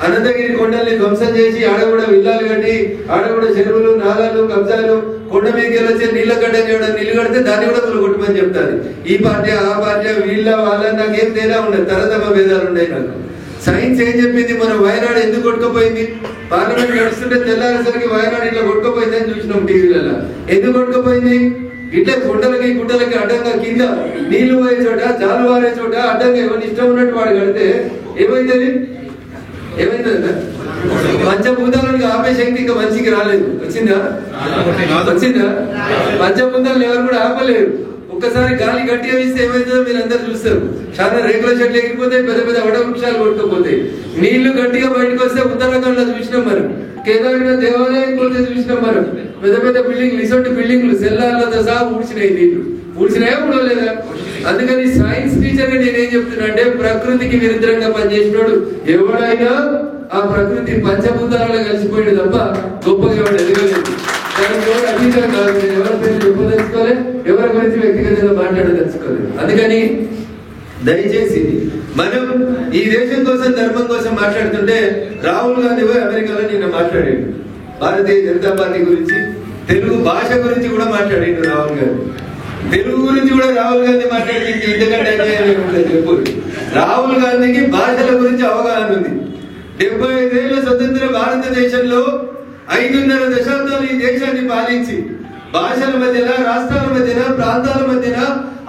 అనంతగిరి కొండల్ని ధ్వంసం చేసి ఆడ కూడా విల్లాలు కట్టి, ఆడ కూడా చెరువులు, నాలాలు, కబ్జాలు, కొండ మీదకి వచ్చే నీళ్ళ గడ్డ చేయడం, నీళ్లు కడితే దాన్ని కూడా కొట్టుమని చెప్తారు. ఈ పార్టీ ఆ పార్టీ వీళ్ళ వాళ్ళ నాకేం తేడా ఉండదు, తరతమ భేదాలు ఉన్నాయి నాకు. సైన్స్ ఏం చెప్పింది, మన వయనాడు ఎందుకు కొట్టుకుపోయింది, పార్లమెంట్ నడుస్తుంటే తెల్లారేసరికి వయనాడు ఇట్లా కొట్టుకుపోయింది అని చూసినాం టీవీలలో. ఎందుకు కొట్టుకుపోయింది? ఇట్లా గుంటలకి గుంటలకి అడ్డంగా కింద నీళ్లు పోయే చోట, జాలు వారే చోట అడ్డంగా ఎవరిని ఇష్టం ఉన్నట్టు వాడు కడితే ఏమైతుంది? ఏమైంది? పంచభూతాలకి ఆపే శక్తి ఇంకా మంచికి రాలేదు. వచ్చిందా? పంచభూతాలను ఎవరు కూడా ఆపలేరు. ఒక్కసారి గాలి గట్టిగా వీస్తే ఏమైతుందో మీరు అందరు చూస్తారు. చాలా రేకుల చెట్లు ఎగిరిపోతాయి, పెద్ద పెద్ద వడ వృక్షాలు కొట్టుకుపోతాయి. నీళ్లు గట్టిగా బయటకు వస్తే ఉత్తరాఖండ్ లో చూసినాం మనం, కేదార్నాథ్ దేవాలయం పోతే చూసినాం మనం. పెద్ద పెద్ద బిల్డింగ్లు, ఇసొంటి బిల్డింగ్లు సెల్లార్లతో సహా ఊడ్చినాయి. నీళ్లు ఊడ్చినాయా ఊడలేదా? అందుకని సైన్స్ టీచర్ గా నేనేం చెప్తున్నా అంటే, ప్రకృతికి విరుద్ధంగా పనిచేసినాడు ఎవడైనా ఆ ప్రకృతి పంచభూతాలలో కలిసిపోయాడు తప్ప గొప్పగా ఎవడు ఎదగలేదు. అతీతం కాదు. ఎవరి పేరు చెప్పదలుచుకోలే, ఎవరి గురించి వ్యక్తిగతంగా మాట్లాడదలుచుకోలేదు. అందుకని దయచేసి మనం ఈ దేశం కోసం, ధర్మం కోసం మాట్లాడుతుంటే రాహుల్ గాంధీ పోయి అమెరికాలో నిన్న మాట్లాడాడు భారతీయ జనతా పార్టీ గురించి, తెలుగు భాష గురించి కూడా మాట్లాడాడు రాహుల్ గాంధీ. తెలుగు గురించి కూడా రాహుల్ గాంధీ మాట్లాడి ఇంతకంటే చెప్పు. రాహుల్ గాంధీకి భాషల గురించి అవగాహన ఉంది. 75 ఏళ్ల స్వతంత్ర భారతదేశంలో 5.5 దశాబ్దాలు ఈ దేశాన్ని పాలించి భాషల మధ్యన, రాష్ట్రాల మధ్యన, ప్రాంతాల మధ్యన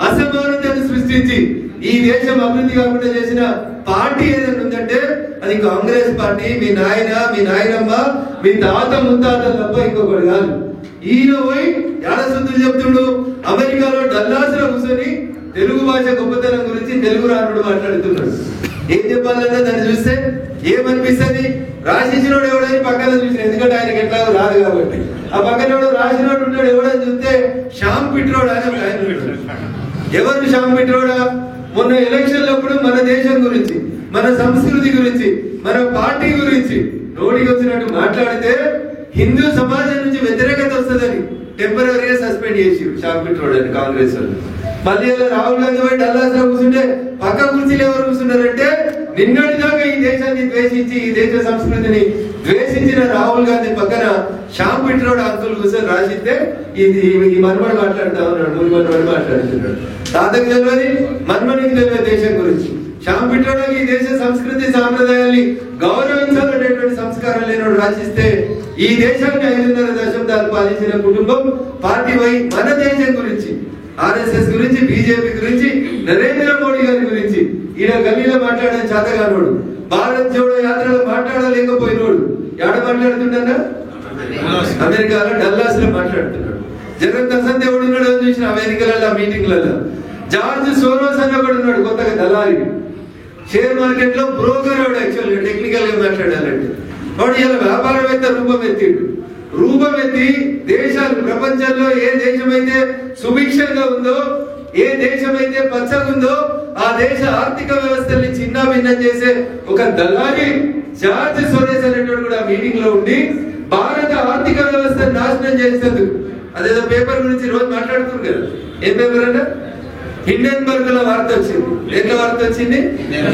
అసమానతను సృష్టించి ఈ దేశం అభివృద్ధి కాకుండా చేసిన పార్టీ ఏదైనా ఉందంటే అది కాంగ్రెస్ పార్టీ. మీ నాయన, మీ నాయనమ్మ, మీ తాత ముత్తాతలు తప్ప ఇంకొకటి కాదు. ఈయన పోయి యాడశుద్ధులు చెప్తుడు, అమెరికాలో డల్లాస్లో కూర్చొని తెలుగు భాష గొప్పతనం గురించి తెలుగు రానుడు మాట్లాడుతున్నాడు. ఏం చెప్పాలన్నా దాన్ని చూస్తే ఏమనిపిస్తుంది? రాసిచ్చినోడు ఎవడని పక్కన చూసిన, ఎందుకంటే ఆయనకి ఎట్లా రాదు కాబట్టి. ఆ పక్కన రాసినోడు ఉంటాడు ఎవడని చూస్తే శ్యామ్ పిట్రోడా అని ఆయన ఉంటాడు. ఎవరు శ్యామ్ పిట్రోడా? మొన్న ఎలక్షన్లప్పుడు మన దేశం గురించి, మన సంస్కృతి గురించి, మన పార్టీ గురించి నోటికి వచ్చినట్టు మాట్లాడితే హిందూ సమాజం నుంచి వ్యతిరేకత వస్తుందని టెంపరీగా సస్పెండ్ చేసి శ్యామ్ పిట్రోడా అని కాంగ్రెస్ వాళ్ళు. మళ్ళీ రాహుల్ గాంధీ పోయి డల్లాస్ లో కూర్చుంటే పక్క కుర్చీలు ఎవరు కూర్చున్నారంటే నిన్నటిదాకా ఈ దేశాన్ని ద్వేషించి, ఈ దేశ సంస్కృతిని ద్వేషించిన రాహుల్ గాంధీ పక్కన శ్యామ్ పిట్రోడా అంకుల్ కూర్చొని రాసిస్తే ఈ మన్మడు మాట్లాడుతా ఉన్నాడు, మూడు మన్మడు మాట్లాడుతున్నాడు. తాతకు తెలియదు, మన్మడికి తెలియదు దేశం గురించి. శ్యామ్ పిట్రోడాకి ఈ దేశ సంస్కృతి సాంప్రదాయాన్ని గౌరవించాలనేటువంటి సంస్కారం లేనోడు రాసిస్తే ఈ దేశాన్ని 5.5 దశాబ్దాలు పాలించిన కుటుంబం పార్టీ వై మన దేశం గురించి, ఆర్ఎస్ఎస్ గురించి, బీజేపీ గురించి, నరేంద్ర మోడీ గారి గురించి ఈయన గల్లీలో మాట్లాడే చేతగానోడు, భారత్ జోడో యాత్రలో మాట్లాడలేకపోయినోడు ఎక్కడ మాట్లాడుతుండన్నా? అమెరికాలో డల్లాస్ లో మాట్లాడుతున్నాడు. జగన్ దసంత్ ఎవడున్నాడు అని చూసిన అమెరికాలలో మీటింగ్లలో. జార్జ్ సోరోస్ అని ఒకడు ఉన్నాడు, కొత్తగా దళారి, షేర్ మార్కెట్ లో బ్రోకర్. వాడు యాక్చువల్ గా టెక్నికల్ గా మాట్లాడాలంటే వాడు ఇలా వ్యాపారవేత్త రూపం ఎత్తిండు. రూపం ఎత్తి దేశాలు, ప్రపంచంలో ఏ దేశమైతే సుభిక్షంగా ఉందో, ఏ దేశమైతే పచ్చగా ఉందో ఆ దేశ ఆర్థిక వ్యవస్థల్ని చిన్న భిన్నం చేసే ఒక దళారి జార్జ్ సోరోస్ అనేటువంటి కూడా మీటింగ్ లో ఉండి భారత ఆర్థిక వ్యవస్థ నాశనం చేసేందుకు అదేదో పేపర్ గురించి రోజు మాట్లాడుతున్నారు కదా. ఏం పేపర్ అంటే హిండెన్బర్గ్ లో వార్త వచ్చింది. ఎట్లా వార్త వచ్చింది?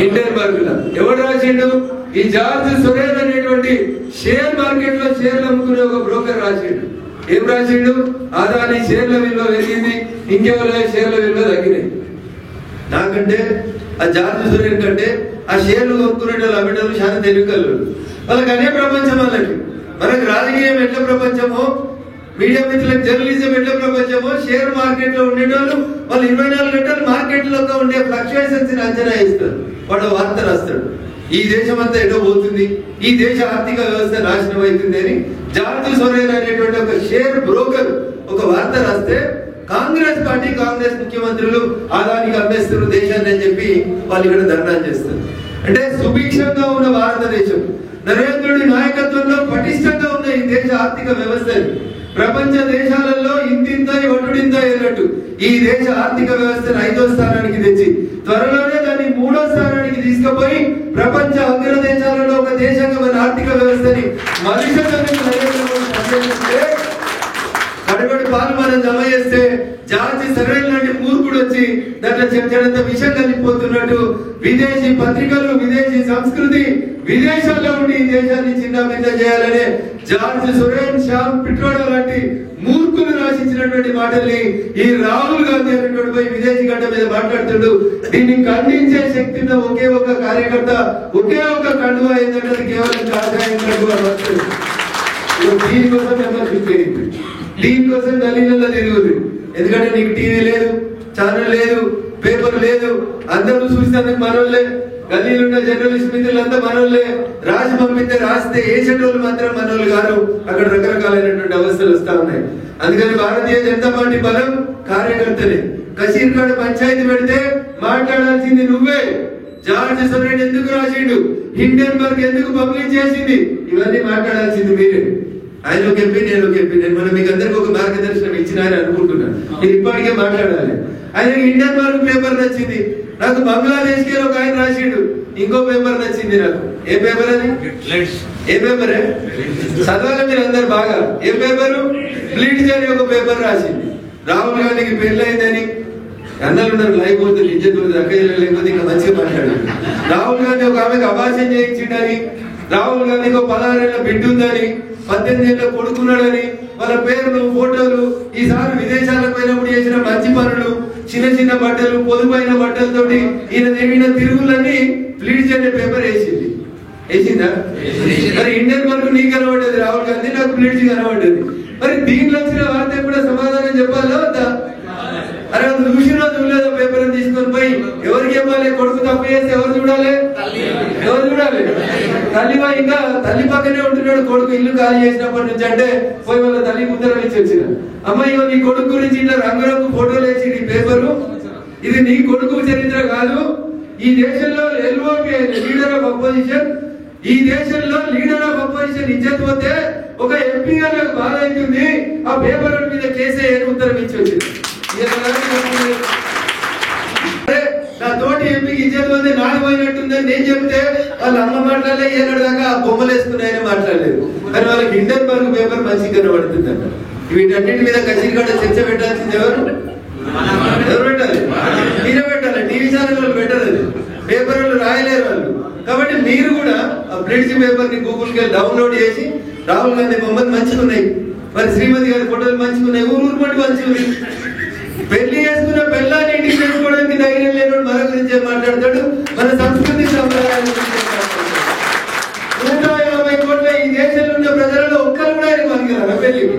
హిండెన్బర్గ్ లో. ఎవడు రాసిండు? ఈ జార్జ్ సోరోస్ అనేటువంటి షేర్ మార్కెట్ లో షేర్లు అమ్ముకునే ఒక బ్రోకర్ రాసిండు. ఏం రాసిండు? అదాని షేర్ల విలువ పెరిగింది, ఇంకెవరో షేర్ల విలువ తగ్గినాయి. నాకంటే ఆ జార్జ్ సురేన్ కంటే ఆ షేర్లు కొనుక్కునే వాళ్ళు అమ్మేటోళ్ళు చాలా తెలివికలు. వాళ్ళకి అనే ప్రపంచం వాళ్ళకి. మనకు రాజకీయం ఎట్లా ప్రపంచమో, మీడియా మిత్రులకు జర్నలిజం ఎట్లా ప్రపంచమో, షేర్ మార్కెట్ లో ఉండేటోళ్ళు వాళ్ళు 24 గంటలు మార్కెట్ లో ఉండే ఫ్లక్చుయేషన్స్ అంచనా వేస్తారు. వాడు వార్త రాస్తాడు, ఈ దేశం అంతా ఎటో పోతుంది, ఈ దేశ ఆర్థిక వ్యవస్థ నాశనం అవుతుంది అని జార్జ్ సోరేన్ అనేటువంటి ఒక షేర్ బ్రోకర్ ఒక వార్త రాస్తే కాంగ్రెస్ పార్టీ, కాంగ్రెస్ ముఖ్యమంత్రులు అదానికి అమ్మేస్తారు దేశాన్ని అని చెప్పి వాళ్ళు ఇక్కడ ధర్నా చేస్తారు. అంటే సుభిక్షంగా ఉన్న భారతదేశం, నరేంద్రుడి నాయకత్వంలో పటిష్టంగా ఉన్న ఈ దేశ ఆర్థిక వ్యవస్థని ప్రపంచ దేశాలలో ఇంతింత వటుడింత అన్నట్టు ఈ దేశ ఆర్థిక వ్యవస్థను 5వ స్థానానికి తెచ్చి త్వరలోనే దాన్ని 3వ స్థానానికి తీసుకుపోయి ప్రపంచ అగ్ర దేశాలలో ఒక దేశంగా మన ఆర్థిక వ్యవస్థని కడగడి పాలు మనం జమ చేస్తే జార్జి సరైన మూర్ఖుడు వచ్చి దాంట్లో చెంచడంత విషం కలిగిపోతున్నట్టు విదేశీ పత్రికలు, విదేశీ సంస్కృతి, విదేశాల్లో ఉండి ఈ దేశాన్ని చిన్నభిన్న చేయాలనే జార్జ్ సురేన్, శ్యామ్ పిట్రోడా లాంటి మూర్ఖులు రాసించినటువంటి మాటల్ని ఈ రాహుల్ గాంధీ అనేటువంటి పోయి విదేశీ గడ్డ మీద మాట్లాడుతుండు. దీన్ని ఖండించే శక్తి ఉన్న ఒకే ఒక కార్యకర్త, ఒకే ఒక కండువా ఏంటంటే కేవలం కాషాయం కండువా. దీనికోసం ప్రిపేరింది, దీనికోసం గల్లీలలో తిరుగుతుంది. ఎందుకంటే నీకు టీవీ లేదు, ఛానల్ లేదు, పేపర్ లేదు, అందరూ చూసినందుకు మనోళ్ళే, గల్లీలు ఉన్న జర్నలిస్ట్ మిత్రులంతా మనోళ్ళే, రాసి పంపితే రాస్తే వేసేటోళ్ళు మాత్రం మనోళ్ళు గారు. అక్కడ రకరకాలైనటువంటి అవస్థలు వస్తా ఉన్నాయి. అందుకని భారతీయ జనతా పార్టీ బలం కార్యకర్తలే. కషీర్కాడ్ పంచాయతీ పెడితే మాట్లాడాల్సింది నువ్వే. జార్జ్ సోరేన్ ఎందుకు రాసిండు, హిండెన్బర్గ్ ఎందుకు పబ్లిష్ చేసింది, ఇవన్నీ మాట్లాడాల్సింది మీరే. ఆయన ఒక ఎంపీ, నేను ఒక ఎంపీ. నేను మీకు అందరికి ఒక మార్గదర్శనం ఇచ్చిన ఆయన అనుకుంటున్నాను. నేను ఇప్పటికే మాట్లాడాలి. ఆయనకి హిండెన్బర్గ్ పేపర్ నచ్చింది, నాకు బంగ్లాదేశ్ కి ఒక ఆయన రాసిండు, ఇంకో పేపర్ నచ్చింది నాకు. ఏ పేపర్ అది? ఏ పేపరే చదవాలి మీరు అందరు బాగా. ఏ పేపరు? బ్లీడ్స్ అని ఒక పేపర్ రాసింది. రాహుల్ గాంధీకి పెళ్లి అయిందని అందరు ఉన్నారు, లైవ్ పోతుంది, ఇజ్జత్ అక్కయ్య లేకపోతే ఇంకా మంచిగా మాట్లాడారు. రాహుల్ గాంధీ ఒక ఆమెకు అభాషణ చేయించిండని, రాహుల్ గాంధీకి 16 ఏళ్ల బిడ్డ ఉందని, 18 ఏళ్ళ కొడుకున్నాడని, వాళ్ళ పేర్లు, ఫోటోలు, ఈసారి విదేశాలకు పోయినప్పుడు చేసిన మంచి పనులు, చిన్న చిన్న బట్టలు, పొదుపైన బట్టలతోటి ఈయన తిరుగులన్నీ ప్లీడ్స్ అనే పేపర్ వేసింది. వేసిందా? మరి ఇండియన్ వరకు నీకు కనబడ్డది రాహుల్ గాంధీ, నాకు ప్లీడ్స్ కనబడ్డది. మరి దీంట్లో వచ్చిన వార్త కూడా సమాధానం చెప్పాలా వద్దా? అరే అది చూసినా చూడలేదో పేపర్ తీసుకొని పోయి ఎవరికి ఇవ్వాలి? కొడుకు తప్పు చేస్తే ఎవరు చూడాలి? ఎవరు చూడాలి? తల్లివా, ఇంకా తల్లి పక్కనే ఉంటున్నాడు కొడుకు, ఇల్లు ఖాళీ చేసినప్పటి నుంచి. అంటే పోయి వాళ్ళ తల్లి ఉత్తరం ఇచ్చి వచ్చిన అమ్మాయి నీ కొడుకు గురించి ఇట్లా రంగురంగు ఫోటోలు వేసి నీ పేపరు, ఇది నీ కొడుకు చరిత్ర కాదు. ఈ దేశంలో ఎల్ఓపి లీడర్ ఆఫ్ అపోజిషన్, ఈ దేశంలో లీడర్ ఆఫ్ అపోజిషన్ ఇజ్జత్ పోతే ఒక ఎంపీ గారికి బాధ అవుతుంది. ఆ పేపర్ మీద కేసే ఉత్తరం ఇచ్చి వచ్చింది. నా తోటి ఎంపీకి ఇజ్జత్ పోతే నాది పోయినట్టుందని నేను చెప్తే వాళ్ళ అమ్మ మాట్లాడలే, ఏనాడు దాకా బొమ్మలు వేసుకున్నాయని మాట్లాడలేదు. కానీ వాళ్ళకి హిండెన్బర్గ్ పేపర్ మంచిగా కనబడుతుందంట. వీటన్నిటి మీద కషీర్కాడ్ చర్చ పెట్టాల్సింది ఎవరు? ఎవరు పెట్టాలి? మీరే పెట్టాలి. టీవీ ఛానల్ వాళ్ళు పెట్టరు, అది పేపర్ వాళ్ళు రాయలేరు వాళ్ళు. కాబట్టి మీరు కూడా ఆ బ్రిడ్జ్ పేపర్ ని గూగుల్ కి డౌన్లోడ్ చేసి రాహుల్ గాంధీ బొమ్మలు మంచిగున్నాయి, మరి శ్రీమతి గారి ఫోటోలు మంచిగున్నాయి, ఊరు పట్టి మంచిగా పెళ్లి చేసుకున్న పెళ్ళాన్ని ఇంటికి తెచ్చుకోవడానికి ధైర్యం లేనోడు మన గురించే మాట్లాడతాడు, మన సంస్కృతి సంప్రదాయాల గురించి మాట్లాడతాడు. 150 కోట్ల ఈ దేశంలో ఉన్న ప్రజలలో ఒక్కరు కూడా ఆయన పనికిరారా పెళ్లికి?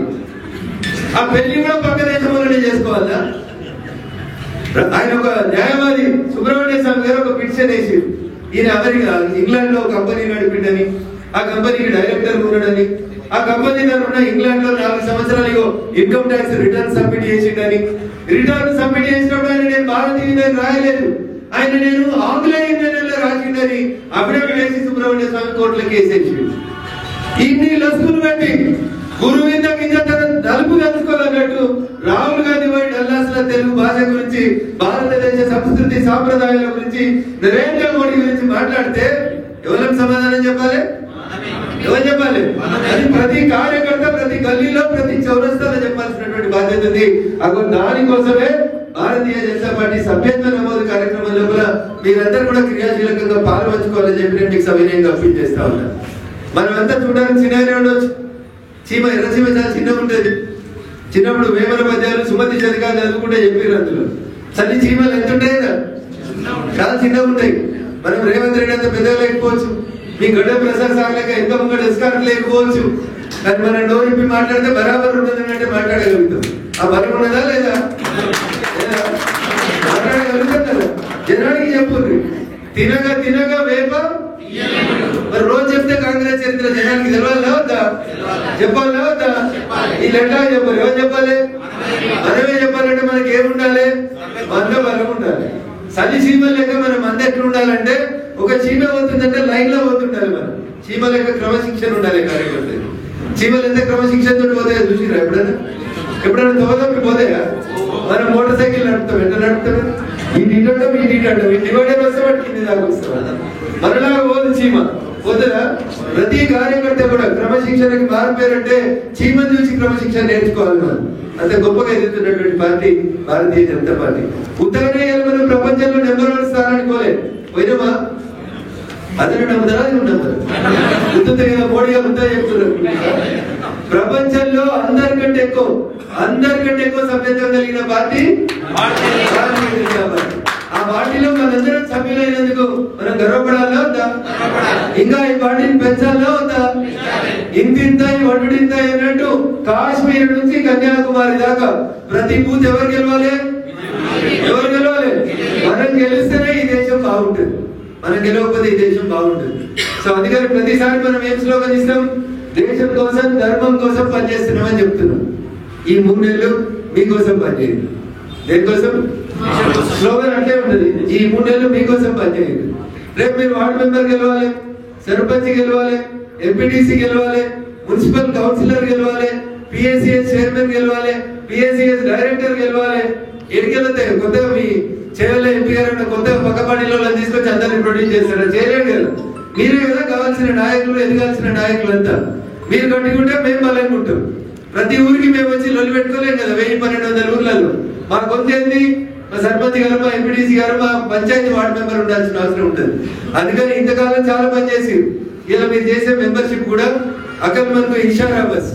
ఆ పెళ్లి కూడా పక్క దేశంలోనే చేసుకోవాలా? ఆయన ఒక న్యాయవాది సుబ్రహ్మణ్య స్వామి గారు ఒక పిటిషన్ వేసి, ఈయన అమెరికా ఇంగ్లాండ్ లో కంపెనీ నడిపిండని, ఆ కంపెనీకి డైరెక్టర్ ఉన్నాడని, ఆ కంపెనీ తరఫున ఇంగ్లాండ్ లో 4 సంవత్సరాలు ఇన్కమ్ ట్యాక్స్ రిటర్న్ సబ్మిట్ చేసిండని, రిటర్న్ సబ్మిట్ చేసినప్పుడు ఆయన నేను భారతీయుని రాయలేదు, ఆయన నేను ఆంగ్లేయుని రాసిందని అఫిడవిట్ వేసి సుబ్రహ్మణ్య స్వామి కోర్టులో కేసేసి ఇన్ని లస్కులు పెట్టి గురువు మీద నలుపు తెలుసుకోవాలన్నట్టు రాహుల్ గాంధీ పోయి డల్లాస్ లో తెలుగు భాష గురించి, భారతదేశ సంస్కృతి సాంప్రదాయాల గురించి, నరేంద్ర మోడీ గురించి మాట్లాడితే ఎవరికి సమాధానం చెప్పాలి? ఎవరు చెప్పాలి? అది ప్రతి కార్యకర్త ప్రతి గల్లీలో ప్రతి చౌరస్తాలో చెప్పాల్సినటువంటి బాధ్యత ఉంది. దానికోసమే భారతీయ జనతా పార్టీ సభ్యత్వ నమోదు కార్యక్రమం లోపల మీరందరూ కూడా క్రియాశీలకంగా పాల్పంచుకోవాలని చెప్పి నేను మీకు సవినయంగా అప్పీల్ చేస్తా ఉన్నాను. మనం అంతా చూడడానికి చిన్నగానే ఉండొచ్చు, చీమ ఎర్ర చీమ చాలా చిన్న ఉంటుంది, చిన్నప్పుడు వేమన పద్యాలు సుమతి శతకాలు చదువుకుంటే చెప్పారు. అందులో చల్లి చీమలు ఎంత ఉంటాయి, చాలా చిన్నగా ఉంటాయి. మనం రేవంత్ రెడ్డి అంత పెద్దగా లేకపోవచ్చు, మీ గడ్డ ప్రసాద్ సార్ లేక ఎంత ముంగడ ఎస్కార్ట్ లేకపోవచ్చు, కానీ మన నోరిప్పి మాట్లాడితే బరాబర్ ఉన్నదంటే మాట్లాడగలుగుతాం. ఆ బలం ఉన్నదా లేదా? మాట్లాడగలుగుతాం కదా. జనానికి చెప్పుర్రి, తినగా తినగా వేప. మరి రోజు చెప్తే కాంగ్రెస్ చరిత్ర జనానికి తెలవాలా వద్దా? చెప్పాలా వద్దా? వీళ్ళు ఎట్లా చెప్పాలి? ఎవరు చెప్పాలి? మనమే చెప్పాలంటే మనకి ఏముండాలి? మనలో బలం ఉండాలి. సలి చీమలు లెక్క మనం మంద ఎట్లా ఉండాలంటే, ఒక చీమ పోతుందంటే లైన్ లో పోతుండాలి. మనం చీమ లెక్క క్రమశిక్షణ ఉండాలి. కార్యకర్త చీమలు ఎంత క్రమశిక్షణతో పోతాయో చూసిరా? ఎప్పుడైనా తోదప్పి పోతాయా? మనం మోటార్ సైకిల్ నడుపుతాం, ఎట్లా నడుపుతాం? ఇటు అంటాం, ఇటు అంటాం, ఈ డివైడర్ వస్తే పట్టుకుంది దాకా వస్తాం. మనలాగా పోదు చీమ, పోతుందా? ప్రతి కార్యకర్త కూడా క్రమశిక్షణకి మారిపోయారంటే చీమను చూసి క్రమశిక్షణ నేర్చుకోవాలి. మనం అంత గొప్పగా ఎదుగుతున్నటువంటి పార్టీ భారతీయ జనతా పార్టీ. ఉత్తగానే మనం ప్రపంచంలో నెంబర్ 1 స్థానానికి పోయినామా? అతను నమ్ముతారా? అది నమ్మరు. ఉత్తగా మోడీగా ఉత్తా చెప్తున్నారు. ప్రపంచంలో అందరికంటే ఎక్కువ సభ్యత్వం కలిగిన పార్టీ భారతీయ జనతా పార్టీ. ఆ పార్టీలో మనందరం సభ్యులైనందుకు మనం గర్వపడాలా వద్దా? ఇంకా ఈ పార్టీని పెంచాలా వద్దా? ఇంతింత వడ్డింత అన్నట్టు కాశ్మీర్ నుంచి కన్యాకుమారి దాకా ప్రతి బూత్ ఎవరు గెలవాలి? మనం గెలిస్తేనే ఈ దేశం బాగుంటుంది, మనం గెలవకపోతే ఈ దేశం బాగుంటుంది. సో అందుకని ప్రతిసారి మనం ఏం స్లోగన్ ఇస్తాం? దేశం కోసం, ధర్మం కోసం పనిచేస్తున్నామని చెప్తున్నాం. ఈ 3 నెలలు మీకోసం పనిచేయండి. దేనికోసం? స్లోగన్ అంటే ఉంటుంది, ఈ 3 నెలలు మీకోసం పనిచేయండి. రేపు మీరు వార్డు మెంబర్ గెలవాలి, సర్పంచ్ గెలవాలి, ఎంపీటీసీ గెలవాలి, మున్సిపల్ కౌన్సిలర్ గెలవాలి, పిఎస్సిఎస్ చైర్మన్ గెలవాలి, పిఎస్సిఎస్ డైరెక్టర్ గెలవాలి. ఎడికెళ్తే కొత్తగా మీ చేయాలి ఎంపీ గారు కొత్తగా పక్కపాటిలో తీసుకొచ్చి అందరినీ ప్రొడ్యూస్ చేస్తారా? చేయలేడు కదా. మీరే కదా కావాల్సిన నాయకులు, ఎదగాల్సిన నాయకులంతా. మీరు కట్టుకుంటే మేము బలంగుంటాం. ప్రతి ఊరికి మేము వచ్చి లొల్లి పెట్టుకోలేం కదా. 1000-1200 ఊర్లలో మా కొంత ఏంది, మా సర్పంచ్ గారు, మా ఎంపీటీసీ గారు, మా పంచాయతీ వార్డు మెంబర్ ఉండాల్సిన అవసరం ఉంటుంది. అందుకని ఇంతకాలం చాలా పని చేసి ఇలా మీరు చేసే మెంబర్షిప్ కూడా అక్కడ మనకు ఇషారా బస్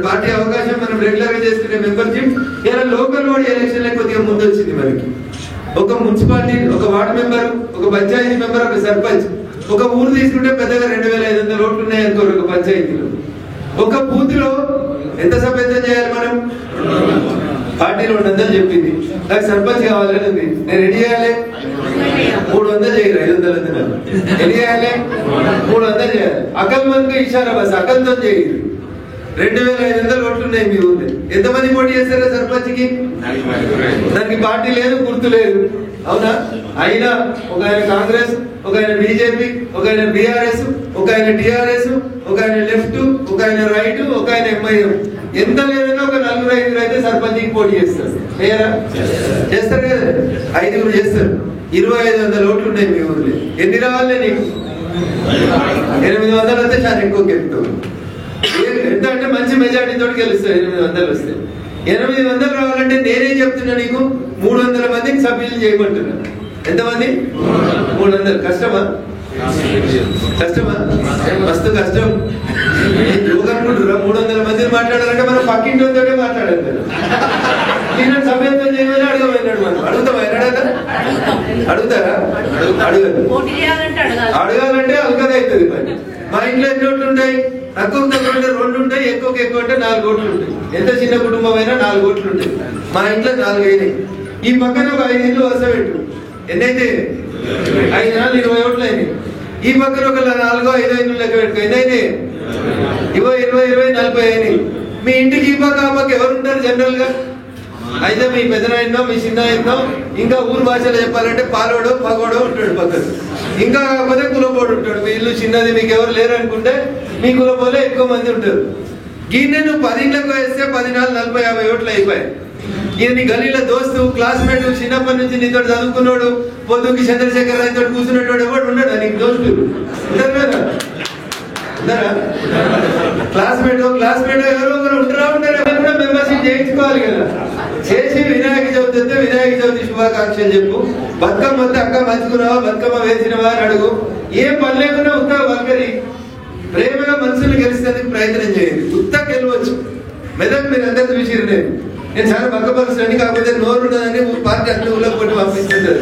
పార్టీ అవకాశం. మనం రెగ్యులర్ గా చేసుకునే మెంబర్షిప్ ఇలా లోకల్ బాడీ ఎలక్షన్ కొద్దిగా ముందు వచ్చింది మనకి. ఒక మున్సిపాలిటీ, ఒక వార్డు మెంబర్, ఒక పంచాయతీ మెంబర్, ఒక సర్పంచ్, ఒక ఊరు తీసుకుంటే పెద్దగా 2500 ఓట్లు ఉన్నాయి అనుకోరు. ఒక పంచాయతీలో ఒక బూత్ లో ఎంత సభ్యత్వం చేయాలి మనం? పార్టీ 200 చెప్పింది. నాకు సర్పంచ్ కావాలని ఉంది, నేను రెడీ చేయాలి 300 చేయరు, 500 ఎన్ని చేయాలి? 300 చేయాలి. అకల్ మనకు ఇషారా బస్, అకల్తో చేయరు. 2500 ఓట్లు ఉన్నాయి మీ ఊళ్ళో. ఎంతమంది పోటీ చేస్తారా సర్పంచ్ కి? దానికి పార్టీ లేదు, గుర్తు లేదు, అవునా? అయినా ఒక ఆయన కాంగ్రెస్, ఒక ఆయన బీజేపీ, ఒక ఆయన బీఆర్ఎస్, ఒక ఆయన టిఆర్ఎస్, ఒక ఆయన లెఫ్ట్, ఒక ఆయన రైట్, ఒక ఆయన ఎంఐఎం. ఎంత లేదన్నా ఒక 4-5 అయితే సర్పంచ్ కి పోటీ చేస్తారు. చేస్తారు కదా, 5 చేస్తారు. 2500 ఓట్లు ఉన్నాయి మీ ఊర్లో. ఎన్ని రావాలి నీకు? 800 వస్తే చాలా ఎక్కువ గెలుపుతావు. ఎంత అంటే మంచి మెజార్టీ తోటి గెలుస్తావు. 800 వస్తే 800 రావాలంటే నేనేం చెప్తున్నా నీకు? 300 మందికి సభ్యులు చేయమంటున్నా. ఎంతమంది? 300. కష్టమా? మస్తు కష్టం. యోగనుకుంటురా 300 మందిని మాట్లాడాలంటే మనం పక్కింటి తోటే మాట్లాడాలి కదా. నేను సభ్యత్వం చేయమని అడగమైనాడు. మనం అడుగుతాం, అడుగుతారా? అడగదు. అడగాలంటే అలకగా అవుతుంది పని. మా ఇంట్లో ఎన్ని ఓట్లు ఉంటాయి? తక్కువ 2 ఉంటాయి, ఎక్కువ అంటే 4 ఓట్లు ఉంటాయి. ఎంత చిన్న కుటుంబం అయినా 4 ఓట్లు ఉంటాయి. మా ఇంట్లో 4 అయినాయి. ఈ పక్కన ఒక 5 ఇళ్ళు వరుస పెట్టు. ఎన్నైతే? 5 నాలుగు 20 ఓట్లు అయినాయి. ఈ పక్కన ఒక 4-5 ఇళ్ళు లెక్క పెట్టుకో. ఎన్నైతే? 20 40 అయినాయి. మీ ఇంటికి ఈ పక్క ఆ పక్క ఎవరు ఉంటారు జనరల్ గా? అయితే మీ పెద్దనాయనో, మీ చిన్నాయనో, ఇంకా ఊరు భాషలో చెప్పాలంటే పాలోడో పగోడో ఉంటాడు పక్కన. ఇంకా కాకపోతే కులపోడు ఉంటాడు. మీ ఇల్లు చిన్నది, మీకు ఎవరు లేరు అనుకుంటే మీ కులపోలే ఎక్కువ మంది ఉంటారు. ఈయన నువ్వు 10 ఇళ్లకు వేస్తే 10-40-50 ఓట్లు అయిపోయాయి. ఈయన నీ గల్లీల దోస్తు, క్లాస్మేట్, చిన్నప్పటి నుంచి నీతో చదువుకున్నాడు, పొద్దుకి చంద్రశేఖర్ రాయ్తో కూర్చున్నట్టు ఎవరు ఉన్నాడు నీకు దోస్తు? ఉంటారు కదా, ఉంటారా? క్లాస్మేట్ ఎవరు ఉంటారా? కూడా మెంబర్షిప్ చేయించుకోవాలి కదా. చేసి వినాయక చవితి వస్తే వినాయక చవితి శుభాకాంక్షలు చెప్పు. బతుకమ్మ వస్తే అక్క మంచుకున్నావా, బతుకమ్మ వేసినవా అని అడుగు. ఏం పని లేకుండా ఉత్తగా వల్కరి ప్రేమగా మనసులు గెలిచేందుకు ప్రయత్నం చేయండి. ఉత్తగా గెలవచ్చు. మెదక్ మీరు అందరూ చూసిరు. నేను చాలా పక్కపరుస్తాను, కాకపోతే నోరు ఉన్నదని పార్టీ అన్ని ఊళ్ళకి కొట్టి పంపిస్తుంటారు.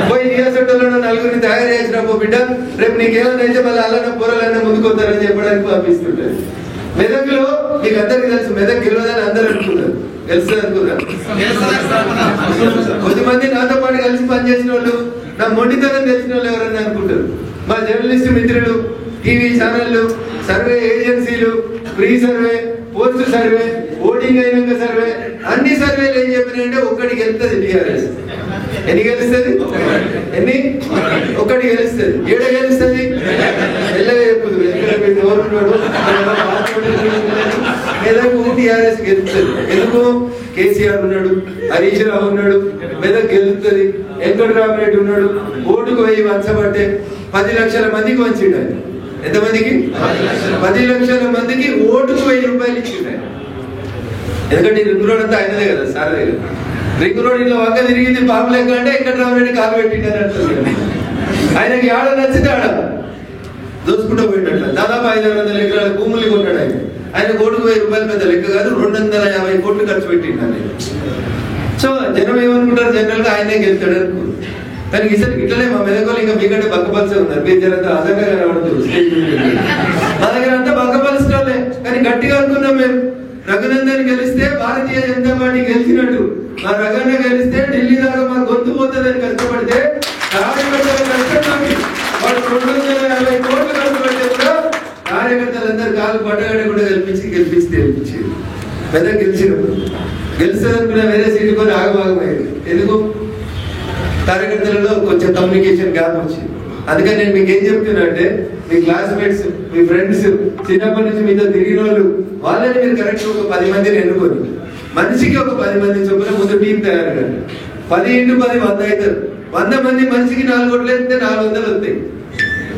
పోయి నియాసంలో నలుగురిని తయారు చేసినప్పుడు బిడ్డ రేపు నీకేమైనా అయితే మళ్ళీ అల్లన్న పూరలన్నా ముందుకొస్తారని చెప్పడానికి పంపిస్తుంటారు. మెదక్లో మీకు అందరికి తెలుసు, మెదక్ గెలవదని అందరూ అనుకున్నారు, గెలుస్తుంది అనుకున్నారు. కొద్దిమంది నాతో పాటు కలిసి పనిచేసిన వాళ్ళు, నా మొండితనం తెలిసిన వాళ్ళు ఎవరన్నా అనుకుంటారు. మా జర్నలిస్ట్ మిత్రులు, టీవీ ఛానళ్ళు, సర్వే ఏజెన్సీలు, free survey, post survey, voting అయినాక సర్వే, అన్ని సర్వేలు ఏం చెప్పినాయంటే ఒక్కటి గెలుస్తుంది టీఆర్ఎస్. ఎన్ని గెలుస్తుంది? ఎన్ని? ఒక్కటి గెలుస్తుంది. ఏడ గెలుస్తుంది? ఎల్లగా చెప్పుదు, మెదక్ టీఆర్ఎస్ గెలుస్తుంది. ఎందుకు? కేసీఆర్ ఉన్నాడు, హరీష్ రావు ఉన్నాడు, మెదక్ గెలుస్తుంది. వెంకటరామరెడ్డి ఉన్నాడు, ఓటుకు 1000 వంచబట్టే 10 లక్షల మందికి వంచిండు ఆయన. ఎంతమందికి? 10 లక్షల మందికి ఓటుకు 1000 రూపాయలు ఇచ్చిండు ఆయన. ఎందుకంటే రింగ్ రోడ్ అంతా ఆయనదే కదా, సార్ దగ్గర. రింగ్ రోడ్ ఇంట్లో వంక తిరిగింది పాప లెక్క అంటే వెంకటరామరెడ్డి కాలు పెట్టిండని అంటారు. ఆయనకి ఆడ నచ్చితే ఆడ దోసుకుంటూ పోయినట్ల దాదాపు 500 ఎకరాల భూములు కొన్నాడు ఆయన. ఆయన కోటుకు 1000 రూపాయలు పెద్ద లెక్క కాదు, 250 కోట్లు ఖర్చు పెట్టిండు ఆయన. సో జనం ఏమనుకుంటారు, జనరల్ గా ఆయనే గెలుస్తాడు అనుకుంటారు. కానీ ఈసారి ఇట్లనే మా మెదకులు ఇంకా మీకంటే బక్కపలిసే ఉన్నారు. మీరు జనంతా అదంగా కనబడుతుంది. మా దగ్గర అంతా బక్కపలిసే, కానీ గట్టిగా అనుకున్నాం మేము. రఘునందన్ గెలిస్తే భారతీయ జనతా పార్టీ గెలిచినట్టు, మా రఘన్న గెలిస్తే ఢిల్లీ దాకా మా గొంతు పోతుందని కష్టపడితే కార్యకర్తల కష్టపడి వాడు 250 కోట్లు ఖర్చు పెడితే కూడా కార్యకర్తలందరూ కాలు పట్టగడ కూడా గెలిపించి మెదక్ గెలిచినప్పుడు గెలుస్తుందనుకున్న వేరే సీటు కొని ఆగమాగమైంది. ఎందుకు? కార్యకర్తలలో కొంచెం కమ్యూనికేషన్ గ్యాప్ వచ్చింది. అందుకని నేను మీకు ఏం చెప్తున్నా అంటే, మీ క్లాస్మేట్స్, మీ ఫ్రెండ్స్, చిన్నప్పటి నుంచి మీతో తిరిగిన వాళ్ళు, వాళ్ళని మీరు కరెక్ట్ ఒక 10 మందిని ఎన్నుకొని మనిషికి ఒక 10 మంది చొప్పున ముందు టీం తయారు కండి. 10 × 10 100 అవుతారు. 100 మంది మనిషికి 4 కోట్లు వేస్తే 400 వస్తాయి.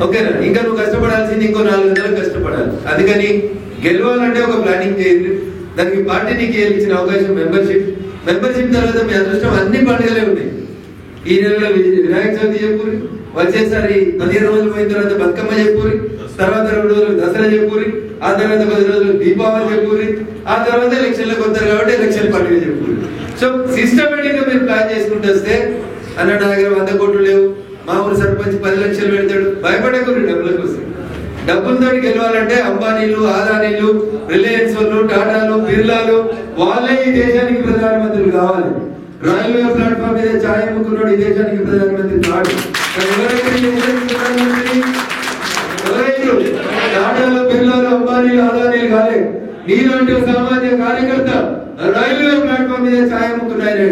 ఓకేనా? ఇంకా నువ్వు కష్టపడాల్సింది ఇంకో 400 కష్టపడాలి. అందుకని గెలవాలంటే ఒక ప్లానింగ్ చేయండి. దానికి పార్టీ నీకు ఇచ్చిన అవకాశం మెంబర్షిప్ తర్వాత మీ అదృష్టం అన్ని పండుగలే ఉన్నాయి. ఈ నెలలో వినాయక చవితి చెప్పురి, వచ్చేసారి 15 రోజులు పోయిన తర్వాత బతుకమ్మ చెప్పురి, తర్వాత 2 రోజులు దసరా చెప్పురి, ఆ తర్వాత 10 రోజులు దీపావళి చెప్పురి, ఆ తర్వాత ఎలక్షన్లకు వస్తారు కాబట్టి ఎలక్షన్ పండుగ చెప్పురి. సో సిస్టమేటిక్ గా మీరు ప్లాన్ చేసుకుంటూ వస్తే, అన్న నా దగ్గర 100 కోట్లు లేవు, మా ఊరు సర్పంచ్ 10 లక్షలు పెడతాడు, భయపడకూరి డబ్బుల కోసం. డబ్బులతో గెలవాలంటే అంబానీలు, అదానీలు, రిలయన్స్ వాళ్ళు, టాటాలు, బిర్లాలు, వాళ్ళే ఈ దేశానికి ప్రధానమంత్రులు కావాలి. రైల్వే ప్లాట్ఫామ్ మీద ఛాయ్ అమ్ముకున్నాడు ఈ దేశానికి ప్రధానమంత్రి కాడు. టాటాలు, బిర్లాలు, అంబానీలు, అదానీలు కాలే. నీలాంటి సామాన్య కార్యకర్త రైల్వే ప్లాట్ఫామ్ మీద ఛాయ్ అమ్ముకున్నాడు.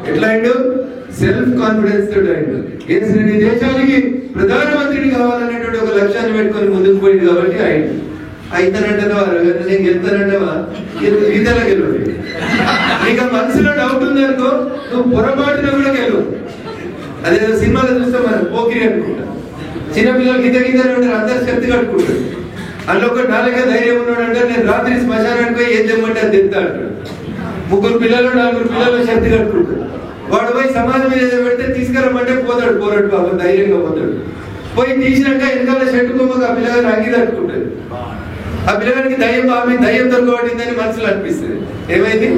ఎట్లా అయిండు? సెల్ఫ్ కాన్ఫిడెన్స్ తోటి అయిండు. ఈ దేశానికి ప్రధానమంత్రిని కావాలనేటువంటి ఒక లక్ష్యాన్ని పెట్టుకొని ముందుకు పోయింది కాబట్టి అయిండు. అయితేనంటవా నేను గెలుతానంటవా? ఈతలా గెలవు. నీకు మనసులో డౌట్ ఉందనుకో, నువ్వు పొరపాటున కూడా గెలవు. అదేదో సినిమాలో చూస్తే మనం పోకిరి అనుకుంటా. చిన్నపిల్లలు గిద్ద ఉంటారు, అందరు శక్తి కట్టుకుంటారు. అందులో ఒక నాలుగే ధైర్యం ఉన్నాడు అంటే, నేను రాత్రి శ్మశానానికి పోయి ఏం తెమ్మంటే అది తెస్తా అంటాడు. 3 పిల్లలు 4 పిల్లలు శక్తి కట్టుకుంటాడు. వాడు పోయి సమాజం మీద పెడితే తీసుకురమ్మంటే పోతాడు, పోరాడు పాపం ధైర్యంగా పోతాడు. పోయి తీసినాక వెనకాల చెట్టు కొమ్మకు ఆ పిల్లగాని అగ్గి తట్టుకుంటాడు. ఆ పిల్లగానికి దయ్యం దొరకబడిందని మనసులో అనిపిస్తుంది. ఏమైంది?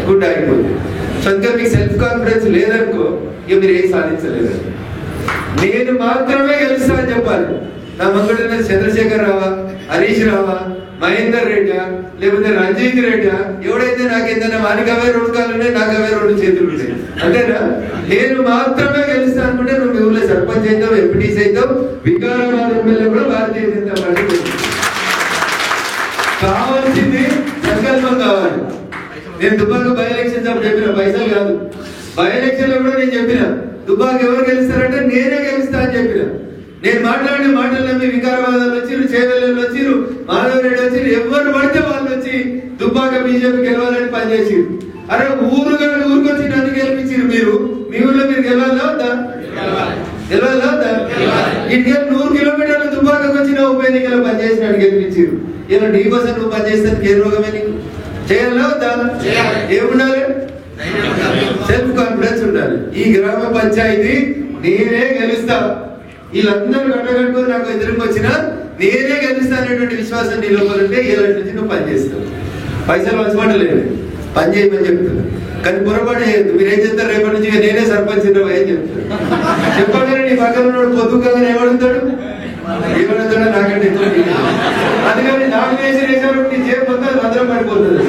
గుడ్ ఆగిపోతుంది. సో అందుకే మీకు సెల్ఫ్ కాన్ఫిడెన్స్ లేదనుకో, ఇక మీరు ఏం సాధించలేదు. నేను మాత్రమే గెలుస్తా అని చెప్పాలి. నా మంగళ చంద్రశేఖర్ రావా, హరీష్ రావా, మహేందర్ రెడ్డి, లేకపోతే రంజిత్ రెడ్డి, ఎవడైతే నాకేందన్నా వానికి అవే 2 కాళ్ళు ఉన్నాయి, నాకు అవే 2 చేతులు ఉంటాయి అంతేనా? నేను మాత్రమే గెలుస్తా అనుకుంటే నువ్వు మీ ఊళ్ళో సర్పంచ్ అవుతావు, ఎంపీటీసీ అవుతావు, వికారాబాద్ ఎమ్మెల్యే కూడా భారతీయ జనతా పార్టీ. కావాల్సింది సంకల్పం కావాలి. నేను దుబ్బాక బై ఎలక్షన్స్ అప్పుడు చెప్పిన, పైసలు కాదు. బై ఎలక్షన్ లో కూడా నేను చెప్పిన, దుబ్బాక ఎవరు గెలుస్తారంటే నేనే గెలుస్తా అని చెప్పిన. నేను మాట్లాడిన మాటల్లో మీ వికారాబాద్ వచ్చిరు, చేవెళ్ళలు వచ్చిరు, మాధవరెడ్డి వచ్చిరు, ఎవరు పడితే వాళ్ళు వచ్చి దుబ్బాక బీజేపీ గెలవాలని పనిచేసిరు. అరే ఊరుకొచ్చి నన్ను గెలిపించారు. మీరు మీ ఊర్లో మీరు గెలవాలా వద్దా? గెలవాలా వద్దా? ఇండియా 100 కిలోమీటర్లు దుబ్బాకకు వచ్చి ఉప ఎన్నికలో పనిచేసినట్టు గెలిపించారు. ఇలా నీ కోసం నువ్వు పనిచేస్తానికి ఏ రోగమే నీకు? చేయాలా వద్దా? ఏముండాలి? సెల్ఫ్ కాన్ఫిడెన్స్ ఉండాలి. ఈ గ్రామ పంచాయతీ నేనే గెలుస్తా, వీళ్ళందరూ కట్టగట్టుకొని నాకు ఎదురుకు వచ్చినా నేనే గెలుస్తా అనేటువంటి విశ్వాసం నీ లోపల ఉంటే ఏళ్ళ నుంచి నువ్వు పనిచేస్తావు. పైసలు వచ్చమంటలేదు, పని చేయమని చెప్తున్నా. కానీ పొరపాటు చేయొద్దు. మీరు ఏం చెప్తారు, రేపటి నుంచి నేనే సర్పంచ్ ఏం చెప్తారు చెప్పండి. నీ పక్కన ఉన్నాడు పొద్దుగా ఏమడుగుతాడు, ఏమడుగుతాడో నాకంటే అందుకని నామినేషన్ వేసినప్పుడు నీ చేయకపోతే భద్రం పడిపోతుంది.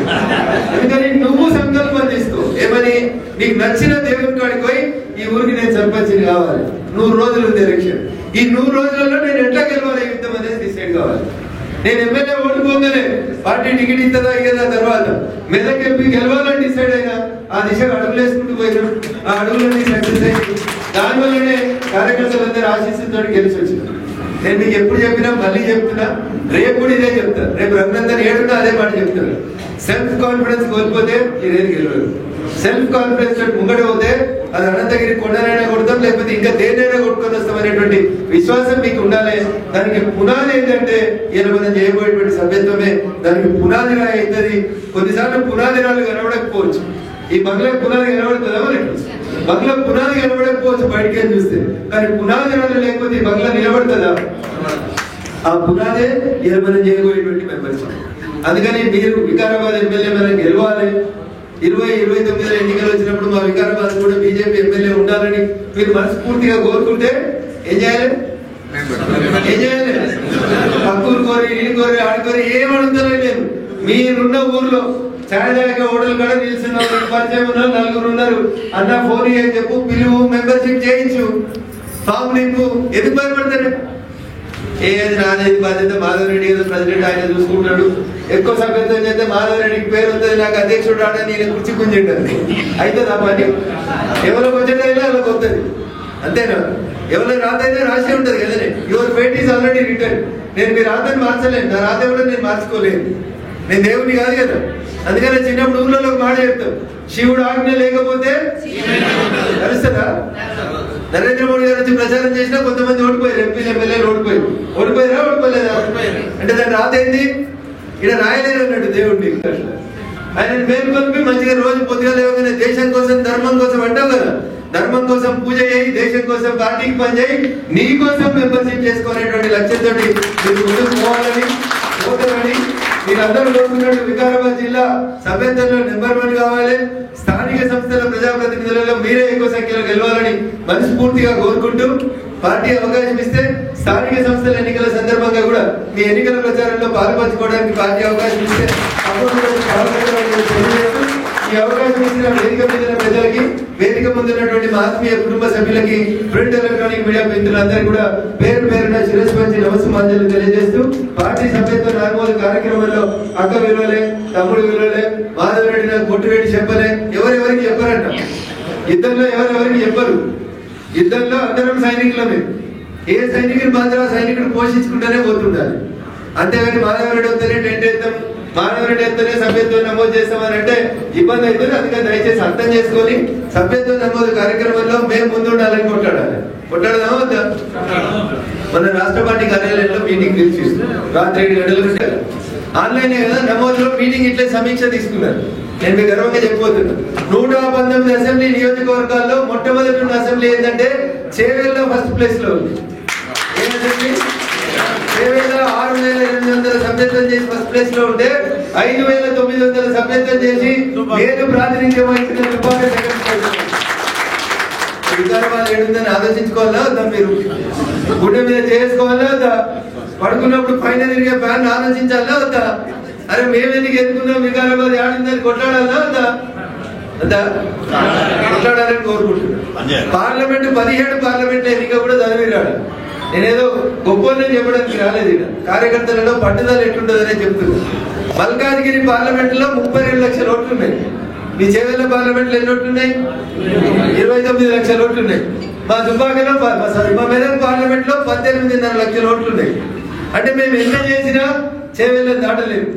అందుకని నువ్వు సంకల్పం తీస్తావు ఏమని, నీకు నచ్చిన దేవుని కాడికి పోయి ఈ ఊరికి నేను సర్పంచ్ని కావాలి, 100 రోజులు ఉంది ఎలక్షన్, ఈ 100 రోజులలో నేను ఎట్లా గెలవాలి యుద్ధం అనేది డిసైడ్ కావాలి. నేను ఎమ్మెల్యే ఓడిపోగానే పార్టీ టికెట్ ఇస్తుందా ఇయ్యదా తర్వాత మెదక్ ఎంపీ గెలవాలని డిసైడ్ అయినా ఆ దిశగా అడుగులు వేసుకుంటూ పోయినా ఆ అడుగులన్నీ సక్సెస్ అయింది. దానివల్లనే కార్యకర్తలందరూ ఆశిస్తుతో గెలిచి వచ్చింది. నేను మీకు ఎప్పుడు చెప్పినా మళ్ళీ చెప్తున్నా, రేపు కూడా ఇదే చెప్తాను. రేపు రఘునందన్ ఏడున్నా అదే మాట చెప్తాను. సెల్ఫ్ కాన్ఫిడెన్స్ కోల్పోతే ఇదేది గెలవదు. సెల్ఫ్ కాన్ఫిడెన్స్ ముంగట పోతే అది అనంతగిరి కొండనైనా కొడతాం, లేకపోతే ఇంకా దేన్నైనా కొట్టుకొని వస్తాం అనేటువంటి విశ్వాసం మీకు ఉండాలి. దానికి పునాది ఏంటంటే ఇలా మనం చేయబోయేటువంటి సభ్యత్వమే దానికి పునాది రాయి అవుతుంది. కొన్నిసార్లు పునాది రాళ్ళు కనబడకపోవచ్చు, ఈ బంగ్లా పునాది కనబడుతుందా మనకి, బంగ్లా పునాది కనబడకపోవచ్చు బయటికి చూస్తే, కానీ పునాది రాళ్ళు లేకపోతే ఈ బంగ్లా నిలబడుతుందా? ఆ పునాదే ఇలా మనం చేయబోయేటువంటి మెంబర్స్. అందుకని మీరు వికారాబాద్ ఎమ్మెల్యే మనం గెలవాలి. 2029 ఎన్నికలు వచ్చినప్పుడు మా వికారాబాద్ కూడా బీజేపీ ఎమ్మెల్యే ఉండాలని మీరు మనస్ఫూర్తిగా కోరుకుంటే ఏం చేయాలి? పక్కూరు కోరి ఇల్లు కోరి ఆడుకోరి ఏం అడుగుతారో లేదు. మీరున్న ఊర్లో ఛాయదాయక ఓడలు కూడా నిలిచిన పరిచయం ఉన్నారు, 4 ఉన్నారు. అన్న ఫోన్ అని చెప్పు, పిలువు, మెంబర్షిప్ చేయించు, ఫామ్ నింపు. ఎందుకు భయపడతారు? ఏది నాదేది బాధ్యత, మాధవ్ రెడ్డి ఏదో ప్రెసిడెంట్ ఆయన చూసుకుంటాడు. ఎక్కువ సభ్యత్వం చేస్తే మాధవ్ రెడ్డికి పేరు వస్తుంది, నాకు అధ్యక్షుడు రావడానికి నేను కుర్చీ గుంజింటాను అయితే ఆ పని ఎవరికి వచ్చేటైనా వాళ్ళకి వస్తుంది, అంతేనా? ఎవరి రాత అయితే రాసి ఉంటది కదండి, your fate is already return. నేను మీ రాతని మార్చలేను, నా రాత కూడా నేను మార్చుకోలేను, నేను దేవుడిని కాదు కదా. అందుకని చిన్నప్పుడు ఊళ్ళో మాట చెప్తాం, శివుడు ఆజ్ఞ లేకపోతే తెలుస్తుందా? నరేంద్ర మోడీ గారు వచ్చి ప్రచారం చేసినా కొంతమంది ఓడిపోయారు, ఎంపీలు ఎమ్మెల్యేలు ఓడిపోయారా ఓడిపోలేదా? అంటే దాని రాత ఏంది, ఇక్కడ రాయలేదు అన్నట్టు దేవుడిని. ఆయన మేల్కొల్పి మంచిగా రోజు పొద్దుగా లేవగానే దేశం కోసం ధర్మం కోసం అంటావు కదా, ధర్మం కోసం పూజ చేయి, దేశం కోసం పార్టీకి పని చేయి, నీ కోసం మెంబర్షిప్ చేసుకునేటువంటి లక్ష్యంతో మీరు ముందుకు పోవాలని పోతారని మీరందరూ కోరుకున్నట్టు వికారాబాద్ జిల్లా సభ్యత్వంలో నెంబర్ 1 కావాలి. స్థానిక సంస్థల ప్రజాప్రతినిధులలో మీరే ఎక్కువ సంఖ్యలో గెలవాలని మనస్ఫూర్తిగా కోరుకుంటూ, పార్టీ అవకాశం ఇస్తే స్థానిక సంస్థల ఎన్నికల సందర్భంగా కూడా మీ ఎన్నికల ప్రచారంలో పాల్పంచుకోవడానికి పార్టీ అవకాశం ఇస్తే ఈ అవకాశం ఇచ్చిన వేదిక మీద ప్రజలకి, వేదిక ముందున్నటువంటి మా ఆత్మీయ కుటుంబ సభ్యులకి, ప్రింట్ ఎలక్ట్రానిక్ మీడియా మిత్రులందరికీ కూడా పేరు పేరున శిరస్సు పంచి నమస్సుమాంజలు తెలియజేస్తూ, పార్టీ సభ్యత్వ నమోదు కార్యక్రమంలో అక్క విలువలే, తమ్ముడు విలువలే, మాధవ్ రెడ్డి నాకు బొట్టు రెడ్డి చెప్పలే, ఎవరెవరికి చెప్పరంట. యుద్ధంలో ఎవరెవరికి చెప్పరు, యుద్ధంలో అందరం సైనికులమే. ఏ సైనికుడు మాత్రం ఆ సైనికుడు పోషించుకుంటూనే పోతుండాలి. అంతేగాని మాధవ్ రెడ్డి వస్తేనే టెంట్ వేస్తాం, మాధవ్ రెడ్డి వస్తేనే సభ్యత్వం నమోదు చేస్తామని అంటే ఇబ్బంది అవుతుంది. అందుకని దయచేసి అర్థం చేసుకొని సభ్యత్వ నమోదు కార్యక్రమంలో మేము ముందు ఉండాలని కొట్టాడదామా వద్దా? మన రాష్ట్ర పార్టీ కార్యాలయంలో మీటింగ్ పిలిచి రాత్రి 7 గంటలకు ఆన్లైన్ కదా నమోదులో మీటింగ్ ఇట్లే సమీక్ష తీసుకున్నారు. నేను మీకు గర్వంగా చెప్పబోతున్నా, 119 అసెంబ్లీ నియోజకవర్గాల్లో మొట్టమొదటి ఉన్న అసెంబ్లీ ఏంటంటే చేవేళ్ళలో ఫస్ట్ ప్లేస్ లో ఉంది. చేవేళ్ళ 6,800 సభ్యత్వం చేసి ఫస్ట్ ప్లేస్ లో ఉంటే 5,900 సభ్యత్వం చేసి నేను ప్రాతినిధ్యం వహించిన వికారాబాద్ ఏడుందని ఆలోచించుకోవాలా వద్దా? మీరు గుండె మీద చేసుకోవాలా వద్దా? పడుకున్నప్పుడు పైన తిరిగే ఫ్యాన్ ఆలోచించాలా వద్దా? అరే మేమెందుకు ఎదుకున్నాం, వికారాబాద్ ఏడుందని కొట్లాడాలా వద్దా? కొట్లాడాలని కోరుకుంటున్నాను. పార్లమెంట్ 17 పార్లమెంట్ ఎన్నిక కూడా చదివిరాడు. నేనేదో గొప్పని చెప్పడానికి రాలేదు. ఇక్కడ కార్యకర్తలలో పట్టుదల ఎట్లుంటుందనే చెప్తున్నాను. మల్కాజ్గిరి పార్లమెంట్ లో 32 లక్షల ఓట్లు ఉన్నాయి. మీ చేవేళ్ళ పార్లమెంట్ లో ఎన్ని ఓట్లు ఉన్నాయి? 29 లక్షల ఓట్లు ఉన్నాయి. మా దుబ్బాకలో మా మెదక్ పార్లమెంట్ లో 18.5 లక్షల ఓట్లు ఉన్నాయి. అంటే మేము ఎంత చేసినా చేవేళ్ళని దాటలేము,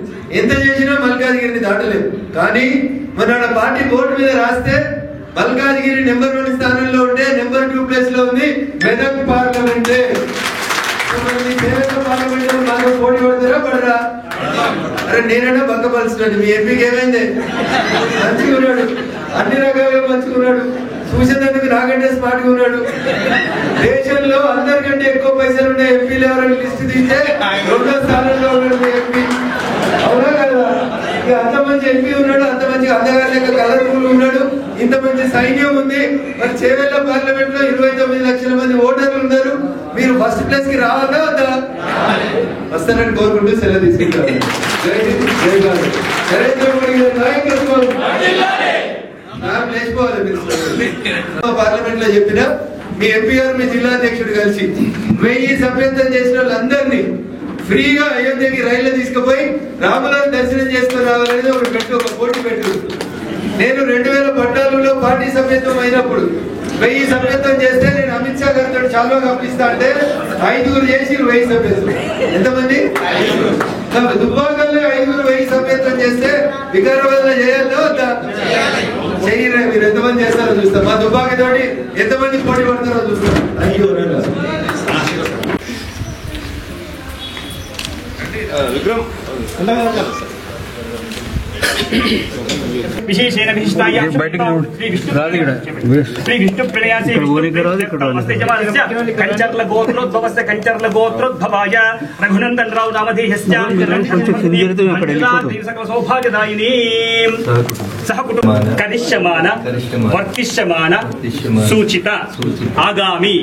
ఎంత చేసినా మల్కాజ్గిరిని దాటలేము. కానీ మన పార్టీ బోర్డు మీద రాస్తే మల్కాజ్గిరి నెంబర్ 1 స్థానంలో ఉంటే నెంబర్ 2 ప్లేస్ లో ఉంది మెదక్ పార్లమెంటే. పార్లమెంట్ మాకు పోటీ పడతారా పడరా? అరే నేనైనా బక్కపలుస్తున్నాడు, మీ ఎంపీకి ఏమైంది? మంచిగా ఉన్నాడు, అన్ని రకాలుగా మంచిగా ఉన్నాడు, చూసేందుకు నాకంటే స్మార్ట్ గా ఉన్నాడు. దేశంలో అందరికంటే ఎక్కువ పైసలు ఉన్న ఎంపీలు ఎవరైనా లిస్ట్ తీస్తే 2వ స్థానంలో ఉన్నాడు మీ ఎంపీ. అవునా కదా? ఇక అంత మంచి ఎంపీ ఉన్నాడు, అంత మంచి అందగారి లెక్క కలర్ఫుల్ ఉన్నాడు, ఇంత మంచి సైన్యం ఉంది. మరి చేవెళ్ళ పార్లమెంట్ లో 29 లక్షల మంది ఓటర్లు ఉన్నారు. మీరు ఫస్ట్ ప్లేస్ కి రావాలా వద్దా? వస్తారని కోరుకుంటూ సెలవు తీసుకుంటారు. జై హింద్, జై భారత్. నరేంద్ర మోడీ గారి నాయకత్వం పార్లమెంట్ లో చెప్పిన మీ ఎంపీ గారు మీ జిల్లా అధ్యక్షుడు కలిసి 1000 సభ్యత్వం చేసిన వాళ్ళందరినీ ఫ్రీగా అయోధ్యకి రైల్లో తీసుకుపోయి రాములను దర్శనం చేసుకుని రావాలనేది ఒక పోటీ పెట్టు. నేను 2014లో పార్టీ సభ్యత్వం అయినప్పుడు 1000 సభ్యత్వం చేస్తే నేను అమిత్ షా గారితో చాలా పంపిస్తా అంటే 5 చేసి 1000 సభ్యత్వం. ఎంతమంది? దుబ్బాకల్లో 5 1000 సభ్యత్వం చేస్తే వికారాబాద్ లో చేయాలో వద్దా? చేయరా? మీరు ఎంతమంది చేస్తారో చూస్తాం. మా దుబ్బాక తోటి ఎంతమంది పోటీ పడతారో చూస్తాం. అయ్యో విక్రమ్ విశేషేణ విశిష్టాయాం శ్రీ విష్ణు ప్రళయాసి కంచర్ల గోత్రోద్భవస్య కంచర్ల గోత్రోద్భవాయ రఘునందన్ రావు నామధేయస్య సకల సౌభాగ్యదాయిని సహ కుటుంబ కరిష్యమాన వర్తిష్యమాన సూచిత ఆగామి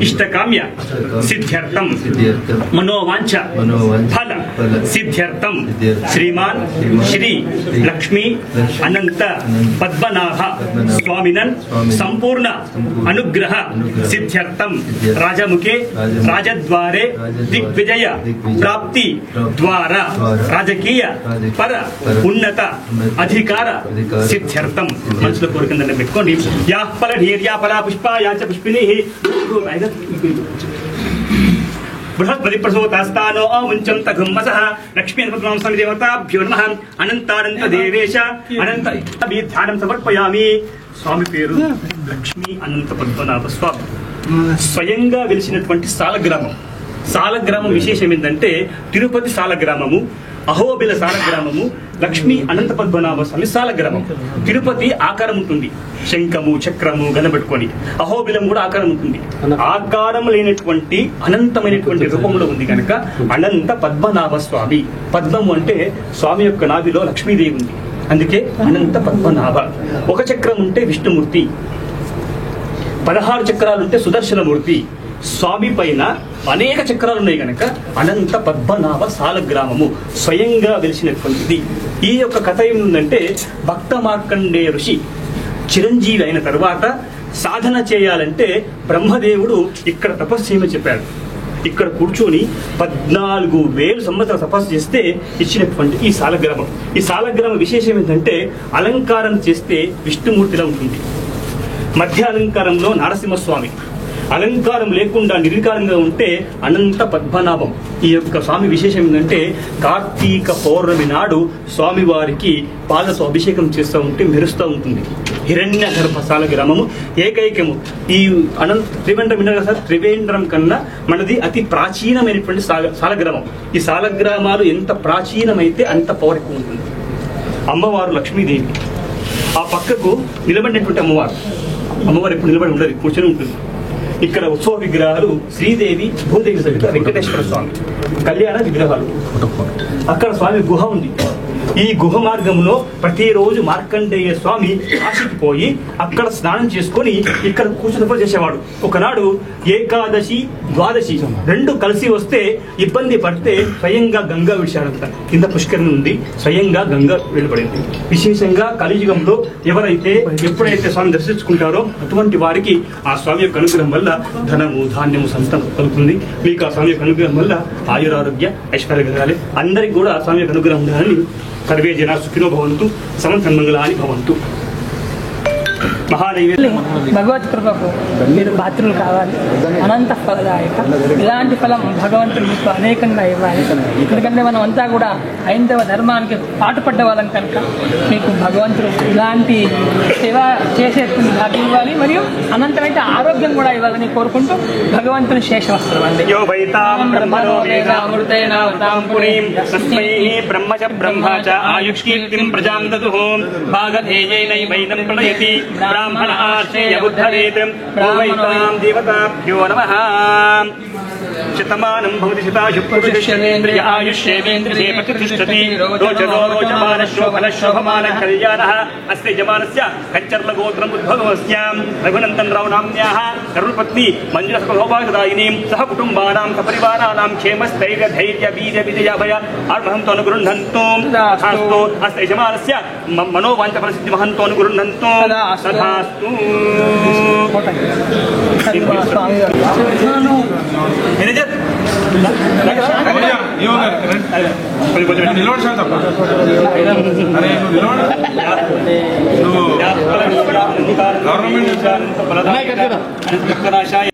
ఇష్టకామ్య సిద్ధ్యర్థం మనోవాంఛ ఫల సిద్ధ్యర్థం శ్రీమాన్ శ్రీ లక్ష్మీ అనంత పద్మనాభ స్వామినన్ సంపూర్ణ అనుగ్రహ సిద్ధ్యర్థం రాజముఖే రాజద్వారే దిగ్విజయ ప్రాప్తి ద్వారా రాజకీయ పర ఉన్నత అధికార సిద్ధ్యర్థం. మనసులో కోరికందని పెట్టుకోండి. యా ఫల ధీర్యా ఫలా పుష్పా యాచ పుష్పిని బృహస్పతి ప్రసూతాస్తానో ముంచం తగుమ్మసః లక్ష్మీ స్వామి దేవతాభ్యో నమః అనంతానంత దేవేశ అనంత ధ్యానం సమర్పయామి. స్వామి పేరు లక్ష్మీ అనంత పద్మనాభ స్వామి. స్వయంగా వెలిసినటువంటి సాలగ్రామం. సాలగ్రామం విశేషం ఏంటంటే తిరుపతి సాలగ్రామము, అహోబిల సాలగ్రామము, లక్ష్మీ అనంత పద్మనాభ స్వామి సాలగ్రామం. తిరుపతి ఆకారం ఉంటుంది, శంఖము చక్రము గనబెట్టుకొని. అహోబిలం కూడా ఆకారం ఉంటుంది. ఆకారం లేనటువంటి అనంతమైనటువంటి రూపంలో ఉంది కనుక అనంత పద్మనాభ స్వామి. పద్మము అంటే స్వామి యొక్క నాభిలో లక్ష్మీదేవి ఉంది, అందుకే అనంత పద్మనాభ. ఒక చక్రం ఉంటే విష్ణుమూర్తి, 16 చక్రాలుంటే సుదర్శనమూర్తి. స్వామి పైన అనేక చక్రాలు ఉన్నాయి కనుక అనంత పద్మనాభ సాలగ్రామము స్వయంగా వెలిసినటువంటిది. ఈ యొక్క కథ ఏముందంటే, భక్త మార్కండేయ ఋషి చిరంజీవి అయిన తర్వాత సాధన చేయాలంటే బ్రహ్మదేవుడు ఇక్కడ తపస్సు చేయమని చెప్పాడు. ఇక్కడ కూర్చొని 14,000 సంవత్సరాలు తపస్సు చేస్తే ఇచ్చినటువంటి ఈ సాలగ్రామం. ఈ సాలగ్రామం విశేషం ఏంటంటే అలంకారం చేస్తే విష్ణుమూర్తిలా ఉంటుంది, మధ్య అలంకారంలో నరసింహస్వామి, అలంకారం లేకుండా నిర్వికారంగా ఉంటే అనంత పద్మనాభం. ఈ యొక్క స్వామి విశేషం ఏంటంటే కార్తీక పౌర్ణమి నాడు స్వామి వారికి పాలతో అభిషేకం చేస్తూ ఉంటే మెరుస్తూ ఉంటుంది. హిరణ్య గర్భ సాలగ్రామము ఏకైకము. ఈ త్రివేంద్రం విన్నారు కదా సార్, త్రివేంద్రం కన్నా మనది అతి ప్రాచీనమైనటువంటి సాలగ్రామం. ఈ సాలగ్రామాలు ఎంత ప్రాచీనమైతే అంత పవర్ ఎక్కువ ఉంటుంది. అమ్మవారు లక్ష్మీదేవి, ఆ పక్కకు నిలబడినటువంటి అమ్మవారు ఎప్పుడు నిలబడి ఉండదు, కూర్చొని ఉంటుంది. ఇక్కడ ఉత్సవ విగ్రహాలు శ్రీదేవి భూదేవి సహిత వెంకటేశ్వర స్వామి కళ్యాణ విగ్రహాలు. అక్కడ స్వామి గుహ ఉంది. ఈ గుహ మార్గంలో ప్రతిరోజు మార్కండేయ స్వామి కాశీకి పోయి అక్కడ స్నానం చేసుకొని ఇక్కడ కూర్చుని చేసేవాడు. ఒకనాడు ఏకాదశి ద్వాదశి 2 కలిసి వస్తే ఇబ్బంది పడితే స్వయంగా గంగా విడిచాడంట. కింద పుష్కరిణి ఉంది, స్వయంగా గంగా వెళ్ళబడింది. విశేషంగా కలియుగంలో ఎవరైతే ఎప్పుడైతే స్వామి దర్శించుకుంటారో అటువంటి వారికి ఆ స్వామి యొక్క అనుగ్రహం వల్ల ధనము ధాన్యము సంతానం కలుగుతుంది. మీకు ఆ స్వామి యొక్క అనుగ్రహం వల్ల ఆయురారోగ్య ఐశ్వర్య కలగాలి. అందరికి కూడా ఆ స్వామి యొక్క అనుగ్రహం ఉండాలని సర్వే జనా సుఖినో భవంతు, సమన్సన్మంగళాని భవంతు. భగవత్ కృపకు మీరు పాత్రలు కావాలి. అనంత ఫలదాయక ఇలాంటి ఫలం భగవంతుడు మీకు అనేకంగా ఇవ్వాలి. ఎందుకంటే మనం అంతా కూడా హైందవ ధర్మానికి పాటుపడ్డ వాళ్ళం కనుక మీకు భగవంతుడు ఇలాంటి సేవ చేసేటువంటి భాగ్యం ఇవ్వాలి, మరియు అనంతమైతే ఆరోగ్యం కూడా ఇవ్వాలని కోరుకుంటూ భగవంతుని శేషవస్త్రం అండి. ब्राह्मण आश्रय बुद्धरेत वैतां देवताभ्यो नमः शतमानं भवति शतायुः पुरुषेन्द्रिय आयुष्येवेन्द्रिये प्रतिष्ठति रोचनो रोचमानशोभनशोभमानः कल्याणः अस्य यजमानस्य कञ्चर्लगोत्रम् उद्भवस्य रघुनन्दनराव नाम्न्याः करुणपत्नी मञ्जुलसौभाग्यदायिनीं सह कुटुम्बानां सपरिवाराणां क्षेमस्थैर्य धैर्य वीर्य विजयाभय अर्हन्तु अनुगृह्णन्तु तथास्तु अस्य यजमानस्य मनोवाञ्छफलसिद्धिमहन्तु अनुगृह्णन्तु तथास्तु గవర్నమెంట్